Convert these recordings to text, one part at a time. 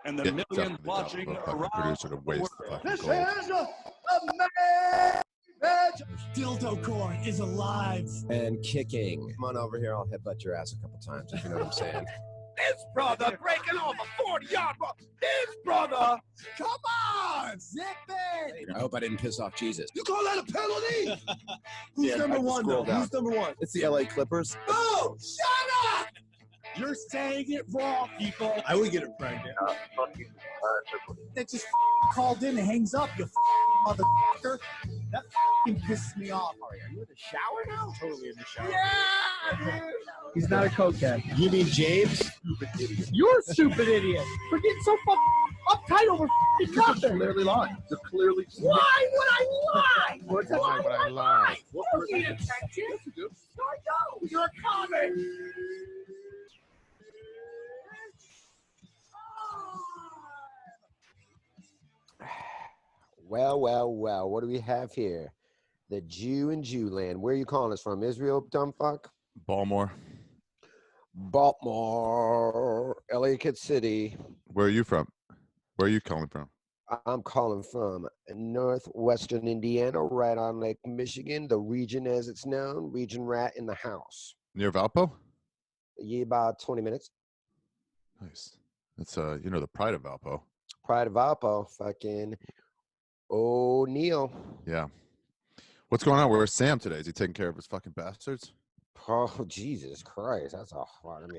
And the millions watching around producer to waste the fucking This gold. is a man match. Dildo corn is alive and kicking. Come on over here. I'll headbutt your ass a couple times, if you know what I'm saying. This brother breaking off a 40-yard run. This brother. Come on, zip it. I hope I didn't piss off Jesus. You call that a penalty? Who's number one though? Who's number one? It's the LA Clippers. No! Shut up! You're saying it wrong, people. I would get it pregnant. That just called in and hangs up, you motherfucker. That pisses me off. Are you in the shower now? Totally in the shower. Yeah, dude. He's not a cokehead. You mean James? Stupid idiot. You're a stupid idiot. For getting so uptight over nothing. Clearly lying. They're clearly. Why would I lie? What's Why would I lie? What Don't need attention. No, you're a comic. Well, what do we have here? The Jew in Jewland. Where are you calling us from? Israel, dumb fuck? Baltimore. Baltimore, Ellicott City. Where are you from? Where are you calling from? I'm calling from northwestern Indiana, right on Lake Michigan, the region as it's known, region rat in the house. Near Valpo? Yeah, about 20 minutes. Nice. That's you know, the pride of Valpo. Pride of Valpo, fucking O'Neal. Yeah. What's going on? Where's Sam today? Is he taking care of his fucking bastards? Oh, Jesus Christ. That's a hard,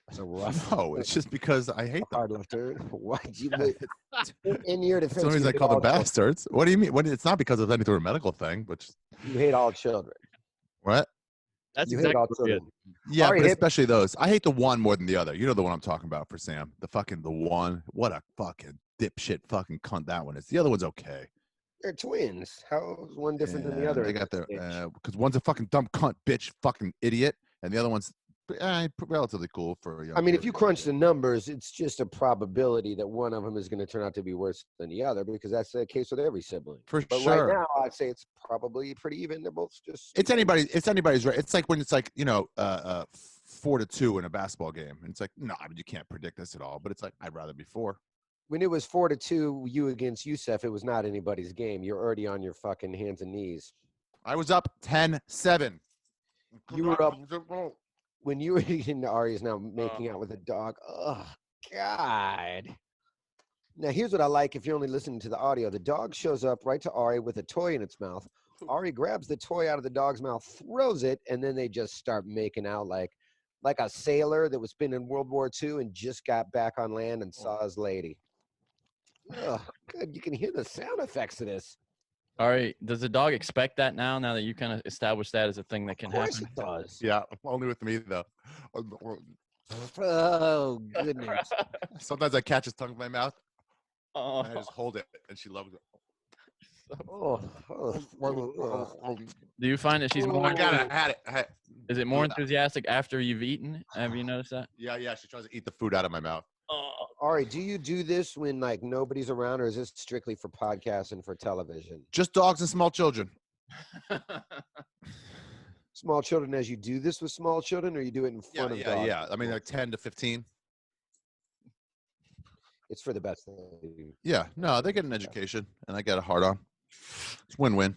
that's a rough. No, it's just because I hate them. Hard lifter. Why do you in your defense? That's the only reason I call them bastards. What do you mean? It's not because of any sort of medical thing, but just... You hate all children. What? That's exactly what children. Yeah, Ari, but especially those. I hate the one more than the other. You know the one I'm talking about for Sam. The one. What a fucking dipshit fucking cunt that one is. The other one's okay. They're twins. How is one different than the other? They got their because one's a fucking dumb cunt, bitch, fucking idiot, and the other one's relatively cool for a young if you crunch the numbers, it's just a probability that one of them is going to turn out to be worse than the other because that's the case with every sibling. For but sure. Right now, I'd say it's probably pretty even. They're both just. It's anybody's right. It's like when it's like 4-2 in a basketball game, and it's like no, you can't predict this at all. But it's like I'd rather be 4. When it was 4-2, you against Youssef, it was not anybody's game. You're already on your fucking hands and knees. I was up 10-7. You were up. When you were eating, Ari's now making out with a dog. Oh, God. Now, here's what I like if you're only listening to the audio. The dog shows up right to Ari with a toy in its mouth. Ari grabs the toy out of the dog's mouth, throws it, and then they just start making out like a sailor that was been in World War II and just got back on land and saw his lady. Oh, good. You can hear the sound effects of this. All right. Does the dog expect that now that you kind of established that as a thing that can happen? Of course it does. Yeah, only with me, though. Oh, goodness. Sometimes I catch his tongue in my mouth, Oh. and I just hold it, and she loves it. Do you find that she's more? I got it. I had it. Is it more enthusiastic after you've eaten? Have you noticed that? Yeah. She tries to eat the food out of my mouth. Ari, do you do this when nobody's around, or is this strictly for podcasts and for television? Just dogs and small children. Small children, as you do this with small children, or you do it in front of dogs? Yeah. I mean, like 10 to 15. It's for the best. Yeah. No, they get an education, and I get a hard on. It's win-win.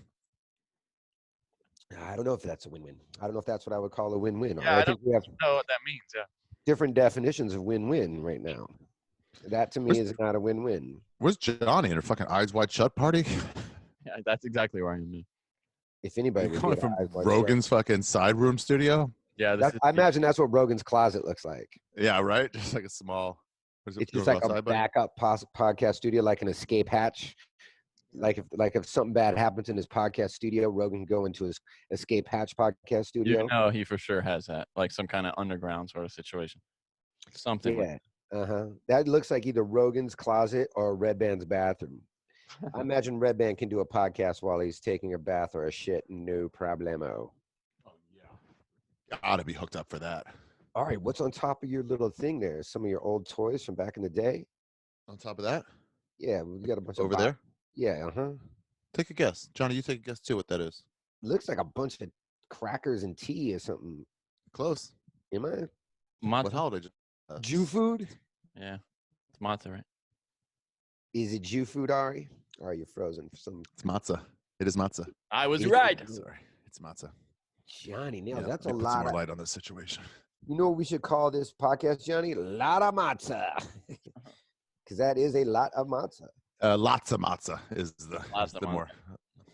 I don't know if that's a win-win. I don't know if that's what I would call a win-win. Yeah, I don't we have know what that means. Yeah. different definitions of win-win right now. That to me is not a win-win. Where's Johnny and her fucking eyes wide shut party? Yeah, that's exactly where I am. If anybody You're would calling get from eyes wide Rogan's fucking side room studio? Yeah, I imagine that's what Rogan's closet looks like. Yeah, right? Just like a small. It's just like a backup podcast studio, like an escape hatch. Like if something bad happens in his podcast studio, Rogan can go into his escape hatch podcast studio. You know, he for sure has that, like some kind of underground sort of situation. Something. Yeah. That looks like either Rogan's closet or Redban's bathroom. I imagine Redban can do a podcast while he's taking a bath or a shit. No problemo. Oh, yeah. Gotta be hooked up for that. All right, what's on top of your little thing there? Some of your old toys from back in the day? On top of that? Yeah, we got a bunch over of there? Yeah, Take a guess. Johnny, you take a guess too what that is. Looks like a bunch of crackers and tea or something. Close. Am I? What holiday? Jew food? Yeah, it's matzah, right? Is it Jew food, Ari? Or are you frozen for some? It's matzah. It is matzah. I was Is right. it? Sorry, it's matzah. Johnny Nails. Yeah, That's a let me put some lot more of. light on this situation. You know what we should call this podcast, Johnny? Lot of matzah. Because that is a lot of matzah. Lots of matzah is the more.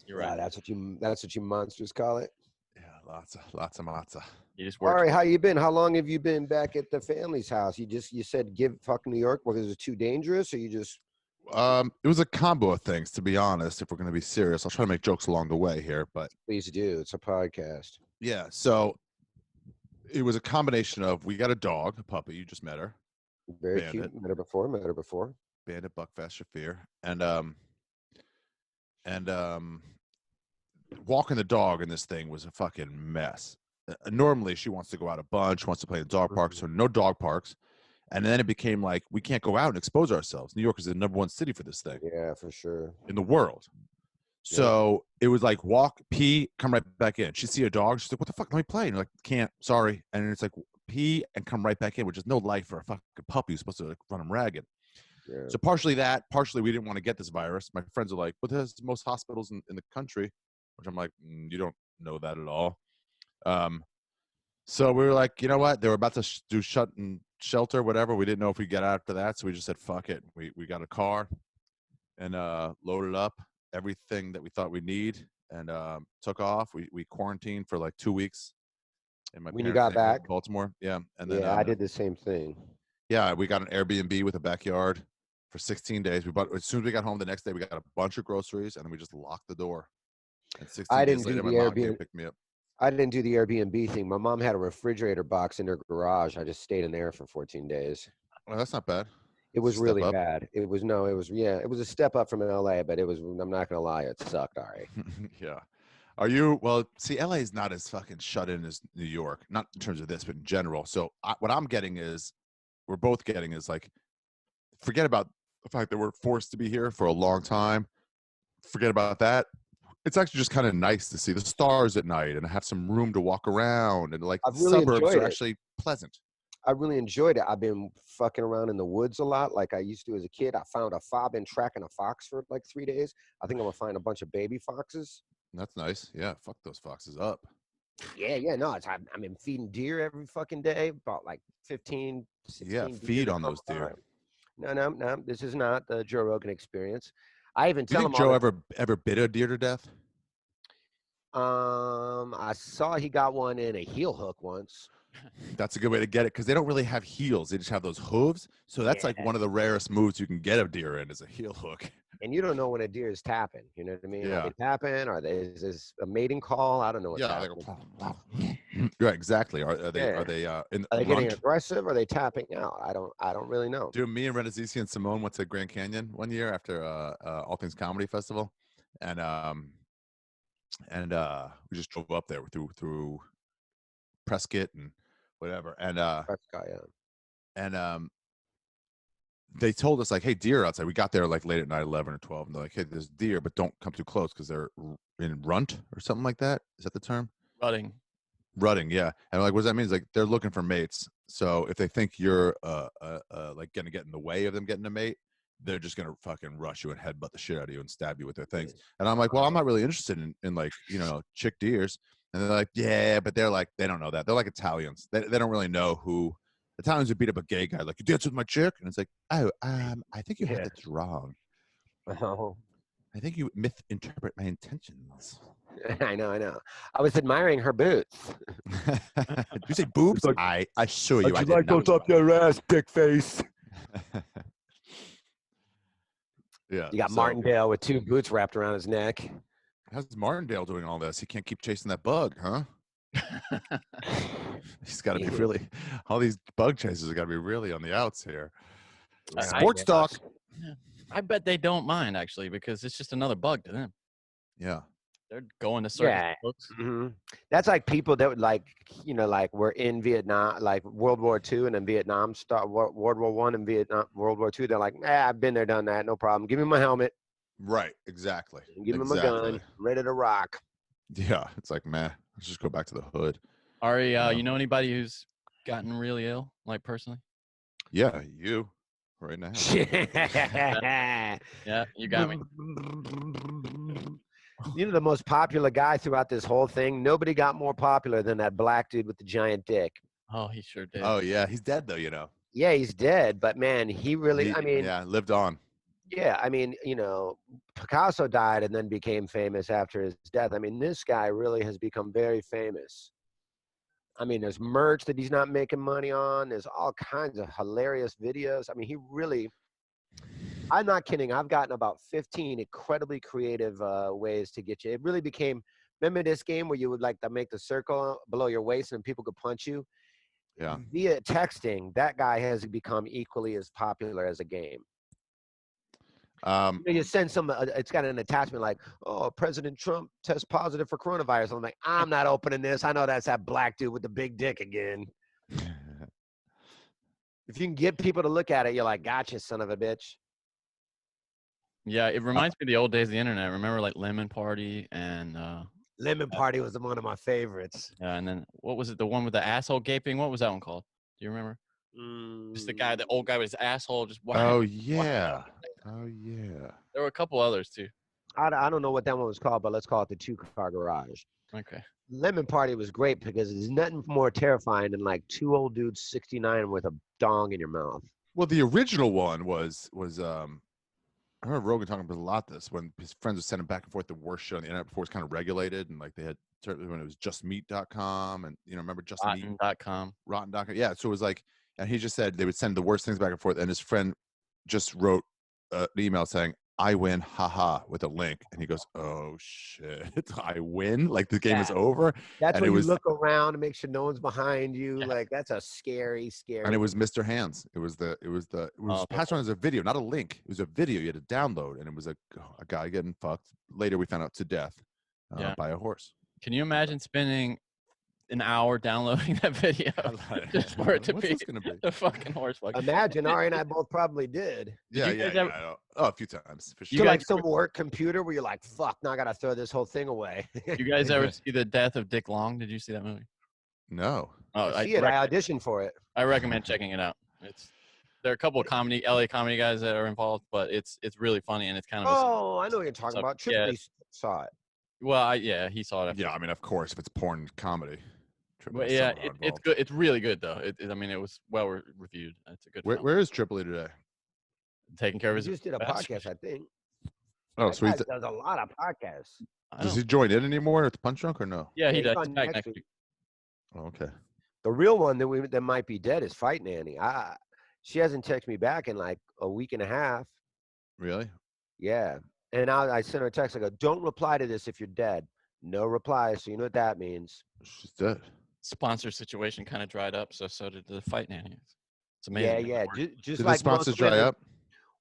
You're right. That's what you monsters call it. Yeah, lots of matzah. You just work. All right, how you been? How long have you been back at the family's house? You said fuck New York because it's too dangerous, or you just? It was a combo of things, to be honest. If we're going to be serious, I'll try to make jokes along the way here, but Please do. It's a podcast. yeah. So it was a combination of we got a dog, a puppy. You just met her, Very Bandit. cute. Met her before. Bandit Buckfast Shaffir, and walking the dog in this thing was a fucking mess. Normally, she wants to go out a bunch, wants to play in dog parks, so no dog parks. And then it became like, we can't go out and expose ourselves. New York is the #1 city for this thing. Yeah, for sure. In the world. So it was like, walk, pee, come right back in. She'd see a dog. She's like, what the fuck? Let me play. And you're like, can't, sorry. And it's like, pee and come right back in, which is no life for a fucking puppy who's supposed to like run them ragged. Yeah. So partially that, partially we didn't want to get this virus. My friends are like, but there's most hospitals in the country, which I'm like, you don't know that at all. So we were like, you know what? They were about to do shut and shelter, whatever. We didn't know if we'd get out after that. So we just said, fuck it. We got a car and loaded up everything that we thought we'd need and took off. We quarantined for like 2 weeks. In my When you parents' got neighborhood, back? Baltimore. Yeah. And then, Yeah, I did the same thing. Yeah, we got an Airbnb with a backyard for 16 days. We bought, as soon as we got home the next day, we got a bunch of groceries and then we just locked the door. And 16 I days didn't do later, the my mom came Airbnb. and picked me up. I didn't do the Airbnb thing. My mom had a refrigerator box in her garage. I just stayed in there for 14 days. Well, that's not bad. It was Step really up. bad. It was a step up from LA, but I'm not gonna lie, it sucked, Ari. Yeah. Well, see, LA is not as fucking shut in as New York, not in terms of this, but in general. So what I'm getting is, we're both getting is like, forget about the fact that we're forced to be here for a long time. Forget about that. It's actually just kind of nice to see the stars at night and have some room to walk around, and like I've the really suburbs enjoyed are it. actually pleasant. I really enjoyed it. I've been fucking around in the woods a lot like I used to as a kid. I've been tracking a fox for like 3 days. I think I'm gonna find a bunch of baby foxes. That's nice. Yeah, fuck those foxes up. Yeah, no, I've been feeding deer every fucking day, about like 15, 16 Yeah, deer feed to on come those deer. by. No, this is not the Joe Rogan experience. I even Do you tell think him all Joe the- ever bit a deer to death? I saw he got one in a heel hook once. That's a good way to get it, because they don't really have heels. They just have those hooves. So that's like one of the rarest moves you can get a deer in, is a heel hook. And you don't know when a deer is tapping. You know what I mean? Yeah. Are they tapping? Is this a mating call? I don't know what's Yeah, they happening. go, right, exactly. Are they Yeah. are they in Are they getting runt? aggressive? Or are they tapping out? I don't really know. Dude, me and Rannazzisi and Simone went to Grand Canyon one year after All Things Comedy Festival, and we just drove up there through Prescott and whatever, and Prescott, yeah. and they told us like, hey, deer outside. We got there like late at night, 11 or 12, and they're like, hey, there's deer, but don't come too close because they're in runt or something like that. Is that the term? Rutting, yeah. And I'm like, what does that mean? It's like they're looking for mates. So if they think you're like gonna get in the way of them getting a mate, they're just gonna fucking rush you and headbutt the shit out of you and stab you with their things. And I'm like, well, I'm not really interested in like, you know, chick deers. And they're like, yeah, but they're like, they don't know that. They're like Italians. They don't really know who. Italians would beat up a gay guy like, you dance with my chick, and it's like, oh, I think you have this wrong. Oh. I think you misinterpret my intentions. I know. I was admiring her boots. Did you say boobs? I assure you, I did like not. those up your ass, dick face? Yeah. You got so- Martindale with 2 boots wrapped around his neck. How's Martindale doing all this? He can't keep chasing that bug, huh? He's got to be really. All these bug chasers have got to be really on the outs here. Sports talk. I bet they don't mind actually, because it's just another bug to them. Yeah. They're going to circus Yeah. books. That's like people that would like, you know, like were in Vietnam, like World War II, and then Vietnam World War I and Vietnam, World War II. They're like, I've been there, done that, no problem. Give me my helmet. Right. Exactly. Give me my gun. Ready to rock. Yeah. It's like, man, let's just go back to the hood. Ari, you know anybody who's gotten really ill, like personally? Yeah, you right now. Yeah, you got me. You know the most popular guy throughout this whole thing? Nobody got more popular than that black dude with the giant dick. Oh, he sure did. Oh yeah, he's dead though. Yeah, he's dead, but man, he really, yeah, lived on. Yeah, I mean, Picasso died and then became famous after his death. I mean, this guy really has become very famous. I mean, there's merch that he's not making money on. There's all kinds of hilarious videos. I mean, he really, I'm not kidding. I've gotten about 15 incredibly creative ways to get you. It really became, remember this game where you would like to make the circle below your waist and people could punch you? Yeah. Via texting, that guy has become equally as popular as a game. You send some, it's got an attachment like, oh, President Trump tests positive for coronavirus. I'm like, I'm not opening this. I know that's that black dude with the big dick again. If you can get people to look at it, you're like, gotcha, son of a bitch. Yeah, it reminds me of the old days of the internet. Remember like Lemon Party and Lemon Party was one of my favorites. Yeah, and then what was it? The one with the asshole gaping? What was that one called? Do you remember? Just the old guy with his asshole just Oh yeah. Oh yeah. There were a couple others too. I don't know what that one was called, but let's call it the 2-car garage. Okay. Lemon Party was great because there's nothing more terrifying than like two old dudes 69 with a dong in your mouth. Well, the original one was I remember Rogan talking about a lot this when his friends would send him back and forth the worst shit on the internet before it's kind of regulated, and like they had when it was justmeat.com and remember Rotten.com. Rotten.com. Yeah, so it was like, and he just said they would send the worst things back and forth, and his friend just wrote an email saying, "I win, haha," with a link, and he goes, "Oh shit, I win! Like the game is over." That's and when you look around and make sure no one's behind you. Yeah. Like that's a scary. And it was Mr. Hands. It was passed on as a video, not a link. It was a video you had to download, and it was a guy getting fucked. Later, we found out to death by a horse. Can you imagine spending an hour downloading that video just for it to be the fucking horse? Imagine Ari and I both probably did. Yeah. Oh, a few times for sure. You like some work computer where you're like, fuck, now I gotta throw this whole thing away. You guys ever see The Death of Dick Long? Did you see that movie? No. Oh, I auditioned for it. I recommend checking it out. There are a couple of LA comedy guys that are involved, but it's really funny and it's kind of. Oh, I know what you're talking about. Triple saw it. Well, he saw it. Yeah, I mean, of course, if it's porn comedy. But yeah, it's good. It's really good though. It was well reviewed. It's a good. Where is Triple today? Taking care of his. He just did a podcast, I think. Oh, so he does a lot of podcasts. Does he join in anymore at the Punch Drunk or no? Yeah, he does. He's back next week. Oh, okay. The real one that might be dead is Fight Nanny. She hasn't texted me back in like a week and a half. Really? Yeah. And I sent her a text. I go, don't reply to this if you're dead. No reply. So you know what that means. She's dead. Sponsor situation kind of dried up. So did the Fight Nanny. It's amazing. Yeah. Just did like the sponsors dry up?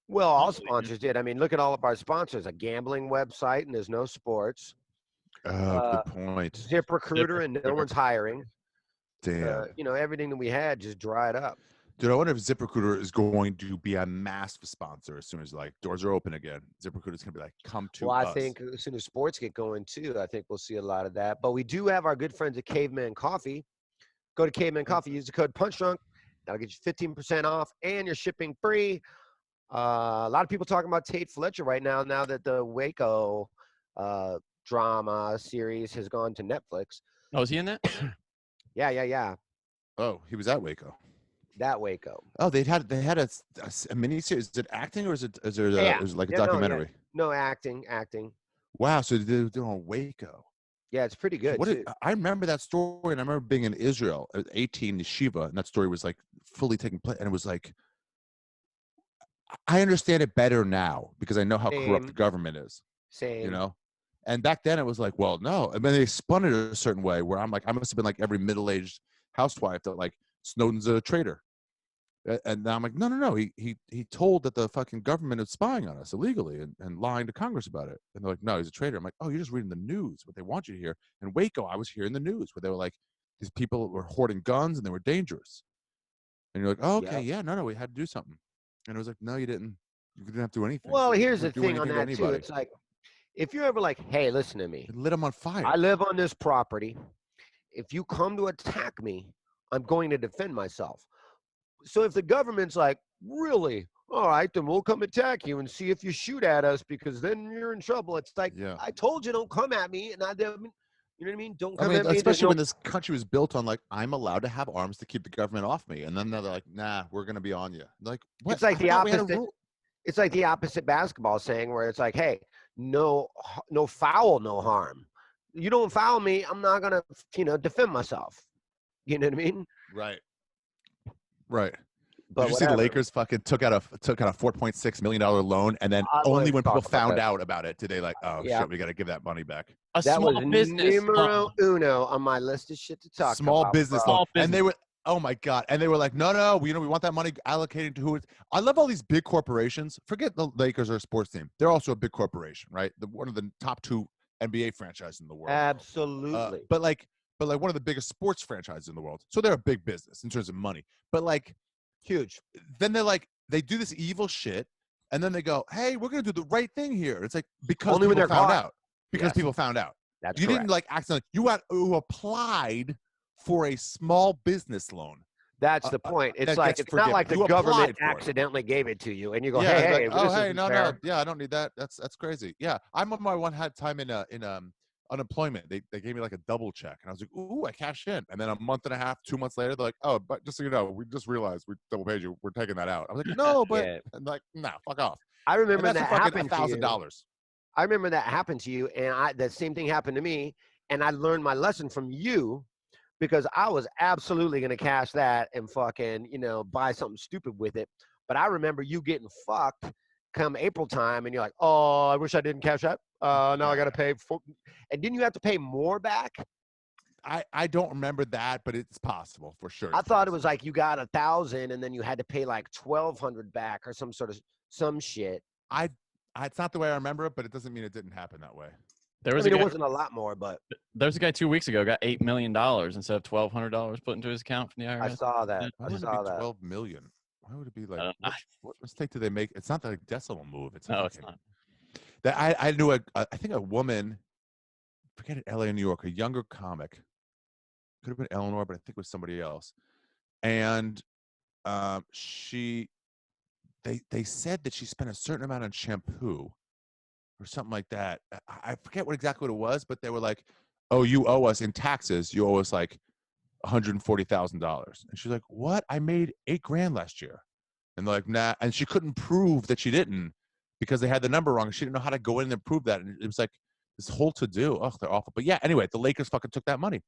Well, all sponsors did. I mean, look at all of our sponsors. A gambling website and there's no sports. Oh, good point. ZipRecruiter and no one's hiring. Damn. Everything that we had just dried up. Dude, I wonder if ZipRecruiter is going to be a massive sponsor as soon as like doors are open again. ZipRecruiter is going to be like, come to us. Well, I think as soon as sports get going too, I think we'll see a lot of that. But we do have our good friends at Caveman Coffee. Go to Caveman Coffee, use the code PUNCHDRUNK. That'll get you 15% off and you're shipping free. A lot of people talking about Tait Fletcher right now that the Waco drama series has gone to Netflix. Oh, is he in that? Yeah. Oh, he was at Waco. That Waco. Oh, they had a mini series. Is it acting or is it like a documentary? No, acting. Wow, so they're doing Waco. Yeah, it's pretty good. I remember that story, and I remember being in Israel at 18, Yeshiva, and that story was like fully taking place, and it was like, I understand it better now because I know how corrupt the government is. Same. And back then it was like, well, no. And then they spun it a certain way where I'm like, I must have been like every middle-aged housewife that like Snowden's a traitor. And now I'm like, no. He told that the fucking government is spying on us illegally and lying to Congress about it. And they're like, no, he's a traitor. I'm like, oh, you're just reading the news, what they want you to hear. In Waco, I was hearing the news where they were like, these people were hoarding guns and they were dangerous. And you're like, oh, okay, yeah, no, we had to do something. And it was like, no, you didn't. You didn't have to do anything. Well, here's the thing on that, too. It's like, if you're ever like, hey, listen to me. It lit them on fire. I live on this property. If you come to attack me, I'm going to defend myself. So if the government's like, really, all right, then we'll come attack you and see if you shoot at us because then you're in trouble. It's like, I told you, don't come at me, and you know what I mean? Don't come at me. Especially when this country was built on like, I'm allowed to have arms to keep the government off me, and then they're like, nah, we're gonna be on you. Like, what? It's like the opposite. It's like the opposite basketball saying, where it's like, hey, no foul, no harm. You don't foul me, I'm not gonna, defend myself. You know what I mean? Right. Right. But did you see the Lakers fucking took out a $4.6 million loan, and then only when people found out about it did they like, oh shit, we got to give that money back. That small was business numero uno on my list of shit to talk small about. Business loan. And they were, oh my god, and they were like, no, we want that money allocated to who it's. I love all these big corporations. Forget the Lakers are a sports team; they're also a big corporation, right? One of the top 2 NBA franchises in the world. Absolutely. But like one of the biggest sports franchises in the world. So they're a big business in terms of money. But like. Huge. Then they're like, they do this evil shit, and then they go, "Hey, we're gonna do the right thing here." It's like because only when they're found caught. out. Because people found out. That's you correct. didn't like accidentally. You applied for a small business loan. That's the point. It's like it's not like the government accidentally gave it to you, and you go, "Hey, no, yeah, I don't need that. That's crazy." Yeah, I'm on my one had time in unemployment. They gave me like a double check, and I was like, ooh, I cashed in. And then a month and a half, 2 months later, they're like, oh, but just so you know, we just realized we double paid you. We're taking that out. I was like, no, but and like, nah, fuck off. I remember that happened $1,000. I remember that happened to you, and that same thing happened to me, and I learned my lesson from you because I was absolutely going to cash that and fucking, buy something stupid with it. But I remember you getting fucked come April time, and you're like, oh, I wish I didn't cash that. Now I got to pay for, and didn't you have to pay more back? I don't remember that, but it's possible for sure. I thought it was like you got 1,000 and then you had to pay like 1,200 back or some shit. It's not the way I remember it, but it doesn't mean it didn't happen that way. It wasn't a lot more, but there was a guy 2 weeks ago got $8 million instead of $1,200 put into his account from the IRS. I saw that. Why would it be 12 million? Why would it be like? What mistake did they make? It's not the decimal move. It's not. That I knew I think a woman, forget it, LA, New York, a younger comic, could have been Eleanor, but I think it was somebody else, and they said that she spent a certain amount on shampoo or something like that. I forget exactly what it was, but they were like, oh, you owe us in taxes, you owe us like $140,000. And she's like, what? I made $8,000 last year. And they're like, nah. And she couldn't prove that she didn't because they had the number wrong. She didn't know how to go in and prove that. And it was like this whole to-do. Oh, they're awful. But yeah, anyway, the Lakers fucking took that money.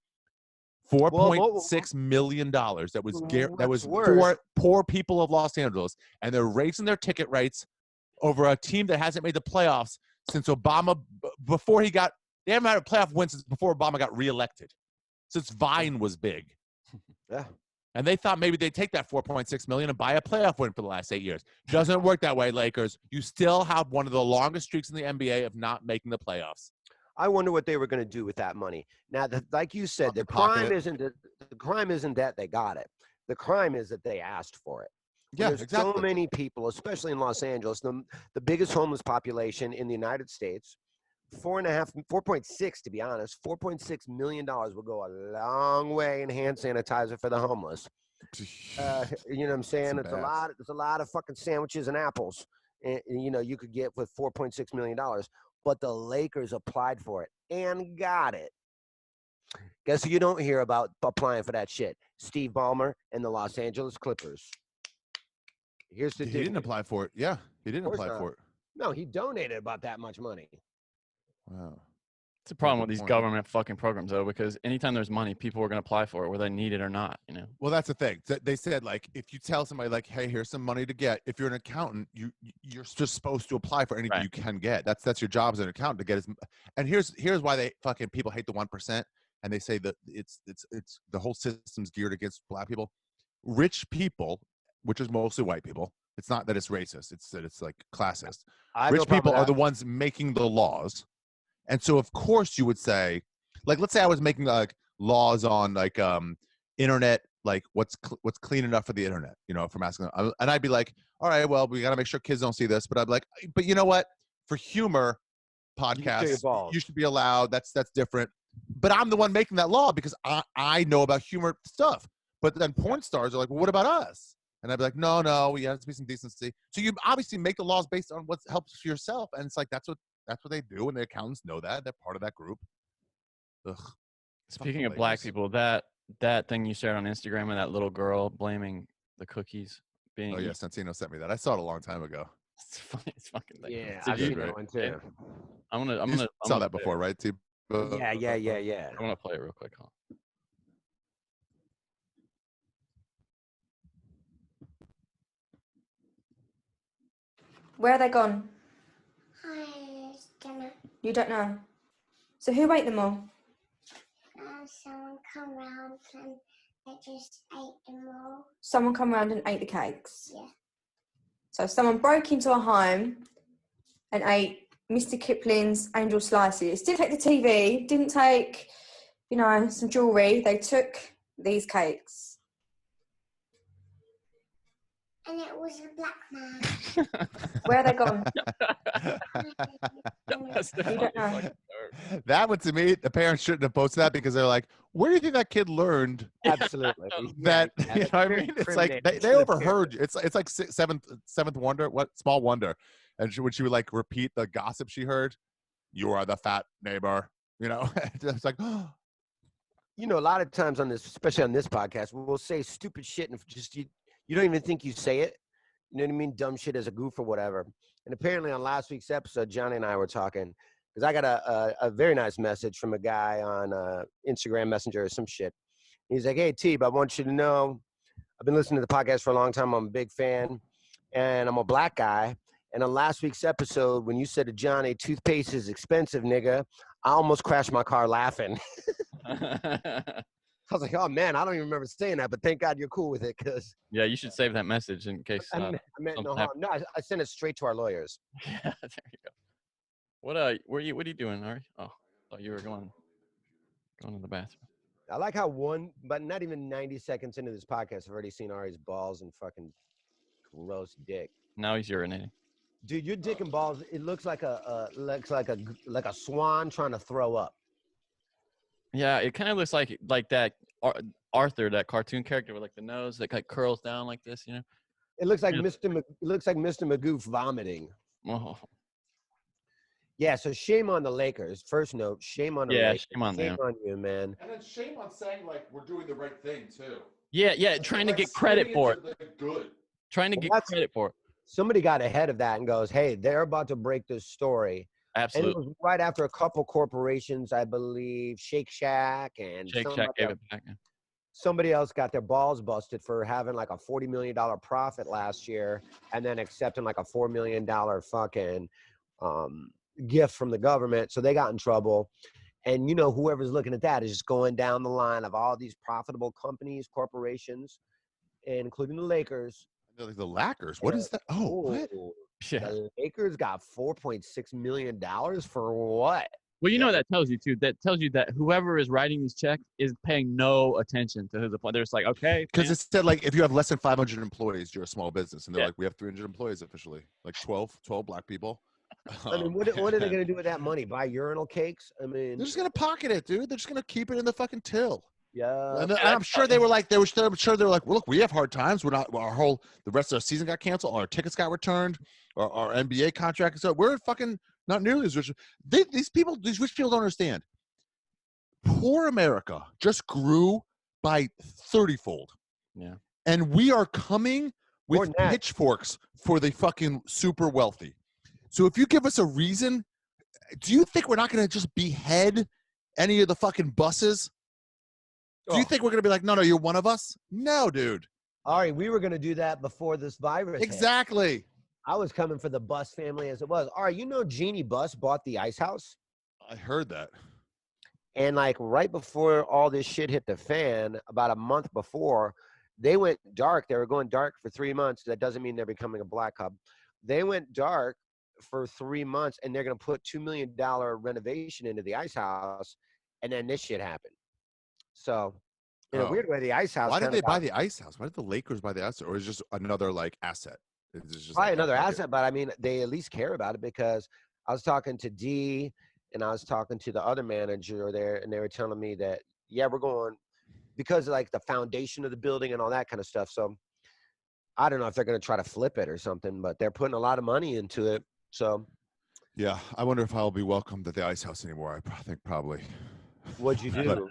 $4.6 million. That was for poor people of Los Angeles. And they're raising their ticket rates over a team that hasn't made the playoffs since Obama, they haven't had a playoff win since before Obama got reelected. Since Vine was big. Yeah. And they thought maybe they'd take that $4.6 million and buy a playoff win for the last 8 years. Doesn't work that way, Lakers. You still have one of the longest streaks in the NBA of not making the playoffs. I wonder what they were going to do with that money. Now, like you said, the crime isn't that they got it. The crime is that they asked for it. Yeah, there's exactly. So many people, especially in Los Angeles, the biggest homeless population in the United States. 4.6 to be honest, $4.6 million will go a long way in hand sanitizer for the homeless. You know what I'm saying? It's a lot of fucking sandwiches and apples, and, you could get with $4.6 million. But the Lakers applied for it and got it. Guess who you don't hear about applying for that shit? Steve Ballmer and the Los Angeles Clippers. He didn't apply for it. Yeah, he didn't apply for it. No, he donated about that much money. Wow. It's a problem with these government fucking programs, though, because anytime there's money, people are going to apply for it, whether they need it or not, Well, that's the thing. They said, like, if you tell somebody, like, hey, here's some money to get, if you're an accountant, you're just supposed to apply for anything you can get. That's your job as an accountant to get and here's why they fucking people hate the 1%, and they say that it's the whole system's geared against black people. Rich people, which is mostly white people, it's not that it's racist, it's that it's like classist. Rich people are the ones making the laws. And so, of course, you would say, like, let's say I was making like laws on like internet, like what's clean enough for the internet, from asking them. And I'd be like, all right, well, we got to make sure kids don't see this. But I'd be like, but you know what? For humor podcasts, you should be allowed. That's different. But I'm the one making that law because I know about humor stuff. But then porn stars are like, well, what about us? And I'd be like, no, you have to be some decency. So you obviously make the laws based on what helps yourself, and it's like that's what they do, and the accountants know that they're part of that group. Ugh. Speaking of black people, that thing you shared on Instagram of that little girl blaming the cookies being. Oh yeah, Santino sent me that. I saw it a long time ago. It's funny. It's fucking. Yeah, it's I've seen good, that one too. I'm gonna. Saw that before, right? Yeah. I'm gonna play it real quick. Huh? Where are they gone? I don't know. You don't know. So who ate them all? Someone come round and they just ate them all. Someone come around and ate the cakes? Yeah. So someone broke into a home and ate Mr. Kipling's Angel Slices. Didn't take the TV, didn't take, some jewellery. They took these cakes. And it was a black man. Where are they gone? You don't know. That one, to me, the parents shouldn't have posted that because they're like, where do you think that kid learned Absolutely. that? Yeah, You know what I mean? It's like they overheard you. It's like seventh wonder, small wonder. And when she would like repeat the gossip she heard, you are the fat neighbor, it's like, a lot of times on this, especially on this podcast, we'll say stupid shit and just you don't even think you say it. You know what I mean? Dumb shit as a goof or whatever. And apparently on last week's episode, Johnny and I were talking because I got a very nice message from a guy on Instagram Messenger or some shit. He's like, hey, T, I want you to know I've been listening to the podcast for a long time. I'm a big fan, and I'm a black guy. And on last week's episode, when you said to Johnny, toothpaste is expensive, nigga, I almost crashed my car laughing. I was like, oh, man, I don't even remember saying that, but thank God you're cool with it. Cause yeah, you should save that message in case. I meant no harm. No, I sent it straight to our lawyers. Yeah, there you go. What are you doing, Ari? Oh, you were going to the bathroom. I like how but not even 90 seconds into this podcast, I've already seen Ari's balls and fucking gross dick. Now he's urinating. Dude, your dick and balls, it looks like a swan trying to throw up. Yeah, it kind of looks like that Arthur, that cartoon character with like the nose that like curls down like this, It looks like Mr. Magoof vomiting. Oh. Yeah, so shame on the Lakers. First note, shame on the Lakers. Shame on them. Shame on you, man. And then shame on saying like we're doing the right thing too. Yeah, trying to get credit for it. Good. Trying to get credit for it. Somebody got ahead of that and goes, hey, they're about to break this story. Absolutely. And it was right after a couple corporations, I believe, Shake Shack and Shake Shack gave it back. Somebody else got their balls busted for having like a $40 million profit last year and then accepting like a $4 million fucking gift from the government. So they got in trouble. And, whoever's looking at that is just going down the line of all these profitable companies, corporations, including the Lakers. Like the Lackers. What is that? Oh, what? Yeah. The Lakers got $4.6 million for what? Well, what that tells you, too. That tells you that whoever is writing these checks is paying no attention to who's applying. They're just like, okay. Because it said, like, if you have less than 500 employees, you're a small business. And they're like, we have 300 employees officially. Like 12 black people. I mean, what are they going to do with that money? Buy urinal cakes? I mean. They're just going to pocket it, dude. They're just going to keep it in the fucking till. Yeah. And I'm sure they were like, well, look, we have hard times. We're not, the rest of the season got canceled. Our tickets got returned. Our NBA contract is up. We're fucking not nearly as rich. These rich people don't understand. Poor America just grew by 30-fold. Yeah. And we are coming with pitchforks for the fucking super wealthy. So if you give us a reason, do you think we're not going to just behead any of the fucking buses? Do you think we're going to be like, no, you're one of us? No, dude. Ari, we were going to do that before this virus Exactly. hit. I was coming for the Bus family as it was. Ari, Jeannie Buss bought the Ice House? I heard that. And like right before all this shit hit the fan, about a month before, they went dark. They were going dark for 3 months. That doesn't mean they're becoming a black hub. They went dark for 3 months, and they're going to put $2 million renovation into the Ice House, and then this shit happened. So, in a weird way, the Ice House. Why did they buy the Ice House? Why did the Lakers buy the Ice House? Or is it just another like asset? It's just probably another asset, but I mean, they at least care about it because I was talking to D and I was talking to the other manager there, and they were telling me that, yeah, we're going because of like the foundation of the building and all that kind of stuff. So I don't know if they're going to try to flip it or something, but they're putting a lot of money into it. So, yeah, I wonder if I'll be welcomed at the Ice House anymore. I think probably. What'd you do?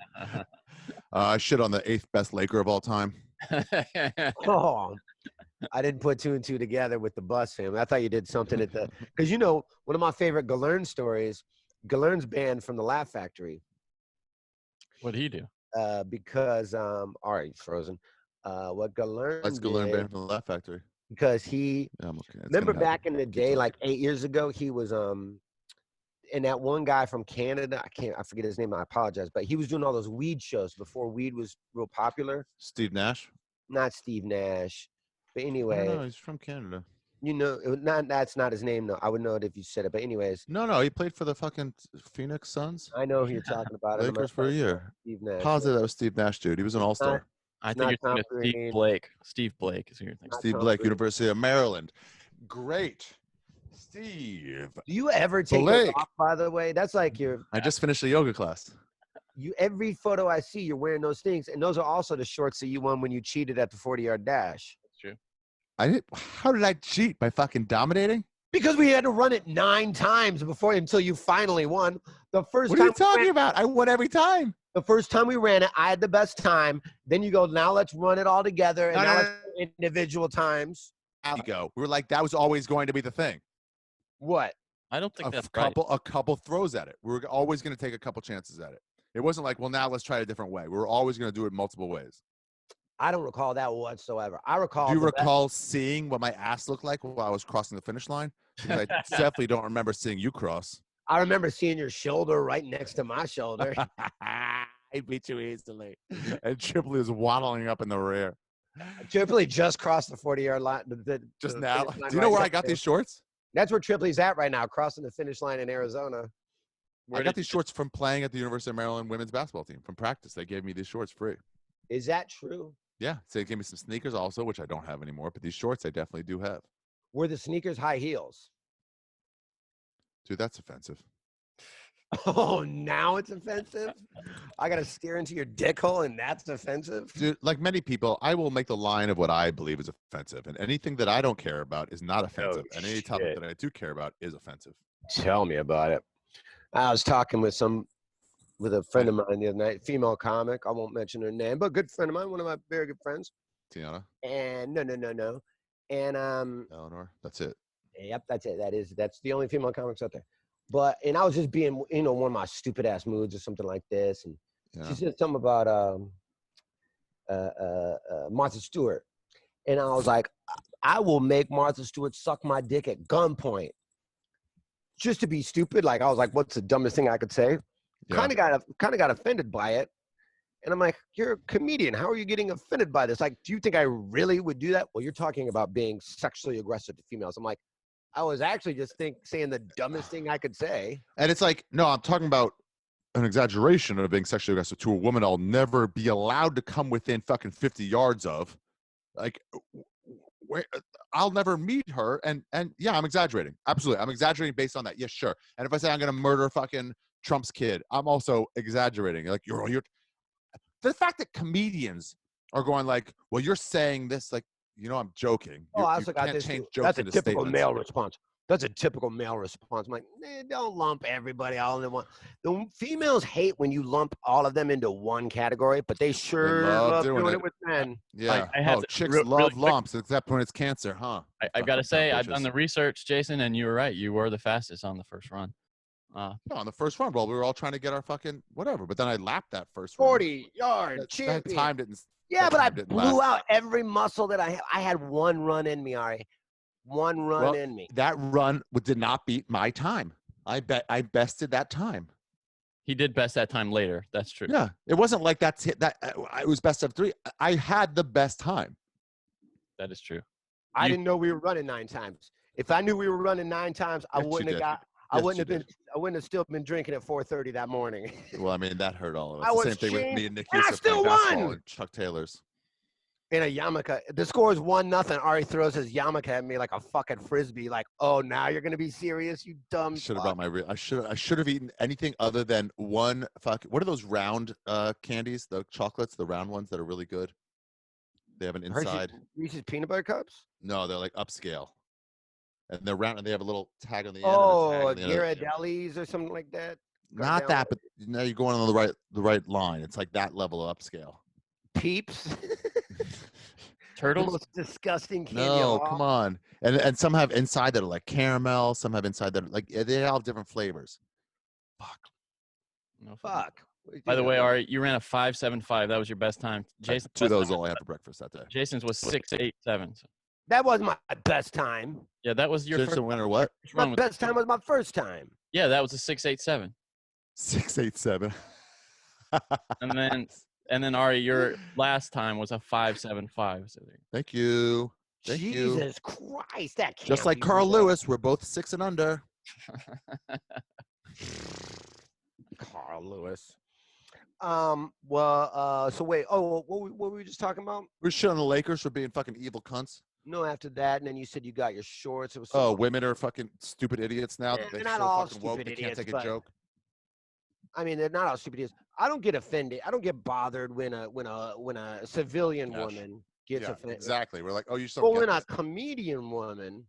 I shit on the 8th best Laker of all time. Oh, I didn't put 2 and 2 together with the bus family. I thought you did something at the because one of my favorite Galern stories. Galern's banned from the Laugh Factory. What did he do? Because all right, he's frozen. What Galern Let's go learn banned from the Laugh Factory. Because he yeah, I'm okay. remember back in the day, like 8 years ago, he was and that one guy from Canada, I forget his name, I apologize, but he was doing all those weed shows before weed was real popular. Steve Nash? Not Steve Nash. But anyway. No, he's from Canada. That's not his name, though. I would know it if you said it. But anyways. No, he played for the fucking Phoenix Suns. I know who you're talking about. Lakers for a year. Steve Nash. Positive that was Steve Nash, dude. He was an all-star. I think you're thinking of Steve Blake. Steve Blake is who you're thinking. Steve Blake, University of Maryland. Great. Steve. Do you ever take it off, by the way? That's like your. I just finished a yoga class. Every photo I see, you're wearing those things. And those are also the shorts that you won when you cheated at the 40-yard dash. That's true. How did I cheat? By fucking dominating? Because we had to run it 9 times until you finally won. The first What are you talking about? I won every time. The first time we ran it, I had the best time. Then you go, now let's run it all together. And let's individual times. We were like, that was always going to be the thing. What? I don't think that's right. A couple throws at it. We were always going to take a couple chances at it. It wasn't like, well, now let's try it a different way. We were always going to do it multiple ways. I don't recall that whatsoever. I recall. Do you recall seeing what my ass looked like while I was crossing the finish line? Because I definitely don't remember seeing you cross. I remember seeing your shoulder right next to my shoulder. I beat you easily. And Tripoli was waddling up in the rear. Tripoli just crossed the 40-yard line. Just now. Do you know where I got these shorts? That's where Tripoli's at right now, crossing the finish line in Arizona. I got these shorts from playing at the University of Maryland women's basketball team. From practice, they gave me these shorts free. Is that true? Yeah. So they gave me some sneakers also, which I don't have anymore. But these shorts I definitely do have. Were the sneakers high heels? Dude, that's offensive. Oh, now it's offensive? I got to stare into your dick hole and that's offensive? Dude, like many people, I will make the line of what I believe is offensive. And anything that I don't care about is not offensive. And any topic that I do care about is offensive. Tell me about it. I was talking with a friend of mine the other night, female comic. I won't mention her name, but a good friend of mine, one of my very good friends. Tiana? And no. And Eleanor, that's it. Yep, that's it. That's the only female comics out there. And I was just being, one of my stupid ass moods or something like this. And she said something about Martha Stewart. And I was like, I will make Martha Stewart suck my dick at gunpoint. Just to be stupid. Like, I was like, what's the dumbest thing I could say? Yeah. Kind of got offended by it. And I'm like, you're a comedian. How are you getting offended by this? Like, do you think I really would do that? Well, you're talking about being sexually aggressive to females. I'm like, I was actually just saying the dumbest thing I could say. And it's like, no, I'm talking about an exaggeration of being sexually aggressive to a woman I'll never be allowed to come within fucking 50 yards of. Like, I'll never meet her. And yeah, I'm exaggerating. Absolutely. I'm exaggerating based on that. Yes, sure. And if I say I'm going to murder fucking Trump's kid, I'm also exaggerating. Like, you're the fact that comedians are going like, well, you're saying this, like, I'm joking. That's a typical male response. That's a typical male response. I'm like, don't lump everybody all in one. The females hate when you lump all of them into one category, but they sure love doing it with men. Yeah. Chicks love lumps, except when it's cancer, huh? I got to say, I've done the research, Jayson, and you were right. You were the fastest on the first run. No, on the first run, well, we were all trying to get our fucking whatever, but then I lapped that first run. 40-yard champion. That time didn't. Yeah, but I blew out every muscle that I had. I had one run in me, Ari. One run in me. That run did not beat my time. I bested that time. He did best that time later. That's true. Yeah, it wasn't like it was best of 3. I had the best time. That is true. I didn't know we were running 9 times. If I knew we were running 9 times, I wouldn't have still been drinking at 4:30 that morning. Well, I mean, that hurt all of us. The same thing with me and Nick. I still won. And Chuck Taylor's. In a yarmulke. The score is 1-0. Ari throws his yarmulke at me like a fucking frisbee. Like, oh, now you're gonna be serious, you dumb. I should have eaten anything other than one. What are those round candies? The chocolates, the round ones that are really good. They have an Hershey's- inside. Reese's peanut butter cups. No, they're like upscale, and they're round, and they have a little tag on the end. Oh, and a tag on the end. Ghirardelli's or something like that. Not that, but now you're going on the right line. It's like that level of upscale. Peeps. Turtles. The most disgusting candy. No, of all. come on. And some have inside that are like caramel. Some have inside that are like they all have different flavors. Fuck. No Fuck. By the way, Ari, you ran a 5.75. That was your best time. Jason, Two of those all I had for breakfast that day. Jason's was 6.87. That was my best time. Yeah, that was your Jason first winner. What? My best time was my first time. Yeah, that was a 6.87. 6.87. And then Ari, your last time was a 5.75. So Thank you. Thank you. Jesus Christ, that can't Just like be Carl real. Lewis, we're both 6 and under. Carl Lewis. So wait. Oh, what were we just talking about? We're shitting on the Lakers for being fucking evil cunts. No, after that, and then you said you got your shorts. It was Oh, women are fucking stupid idiots now. Yeah, That they're they're not so all fucking woke stupid they can't idiots, take a but- joke. I mean, they're not all stupid idiots. I don't get offended. I don't get bothered when a civilian Gosh. woman gets Yeah, offended. exactly. We're like, oh, you so. But when a comedian woman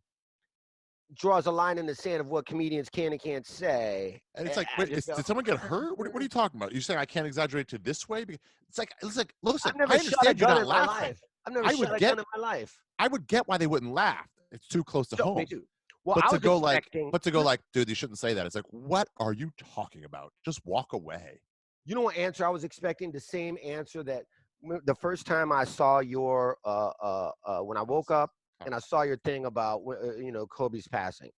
draws a line in the sand of what comedians can and can't say, And it's like, wait, did someone get hurt? What are you talking about? You're saying I can't exaggerate to this way? It's like, listen, I've never I shot a understand you're gun not in my laughing. life. I've never I shot would a get- gun in my life. I would get why they wouldn't laugh. It's too close to So, home. me too. Well, But I to was go expecting. like, dude, you shouldn't say that. It's like, what are you talking about? Just walk away. You know what answer I was expecting? The same answer that the first time I saw your when I woke up and I saw your thing about Kobe's passing.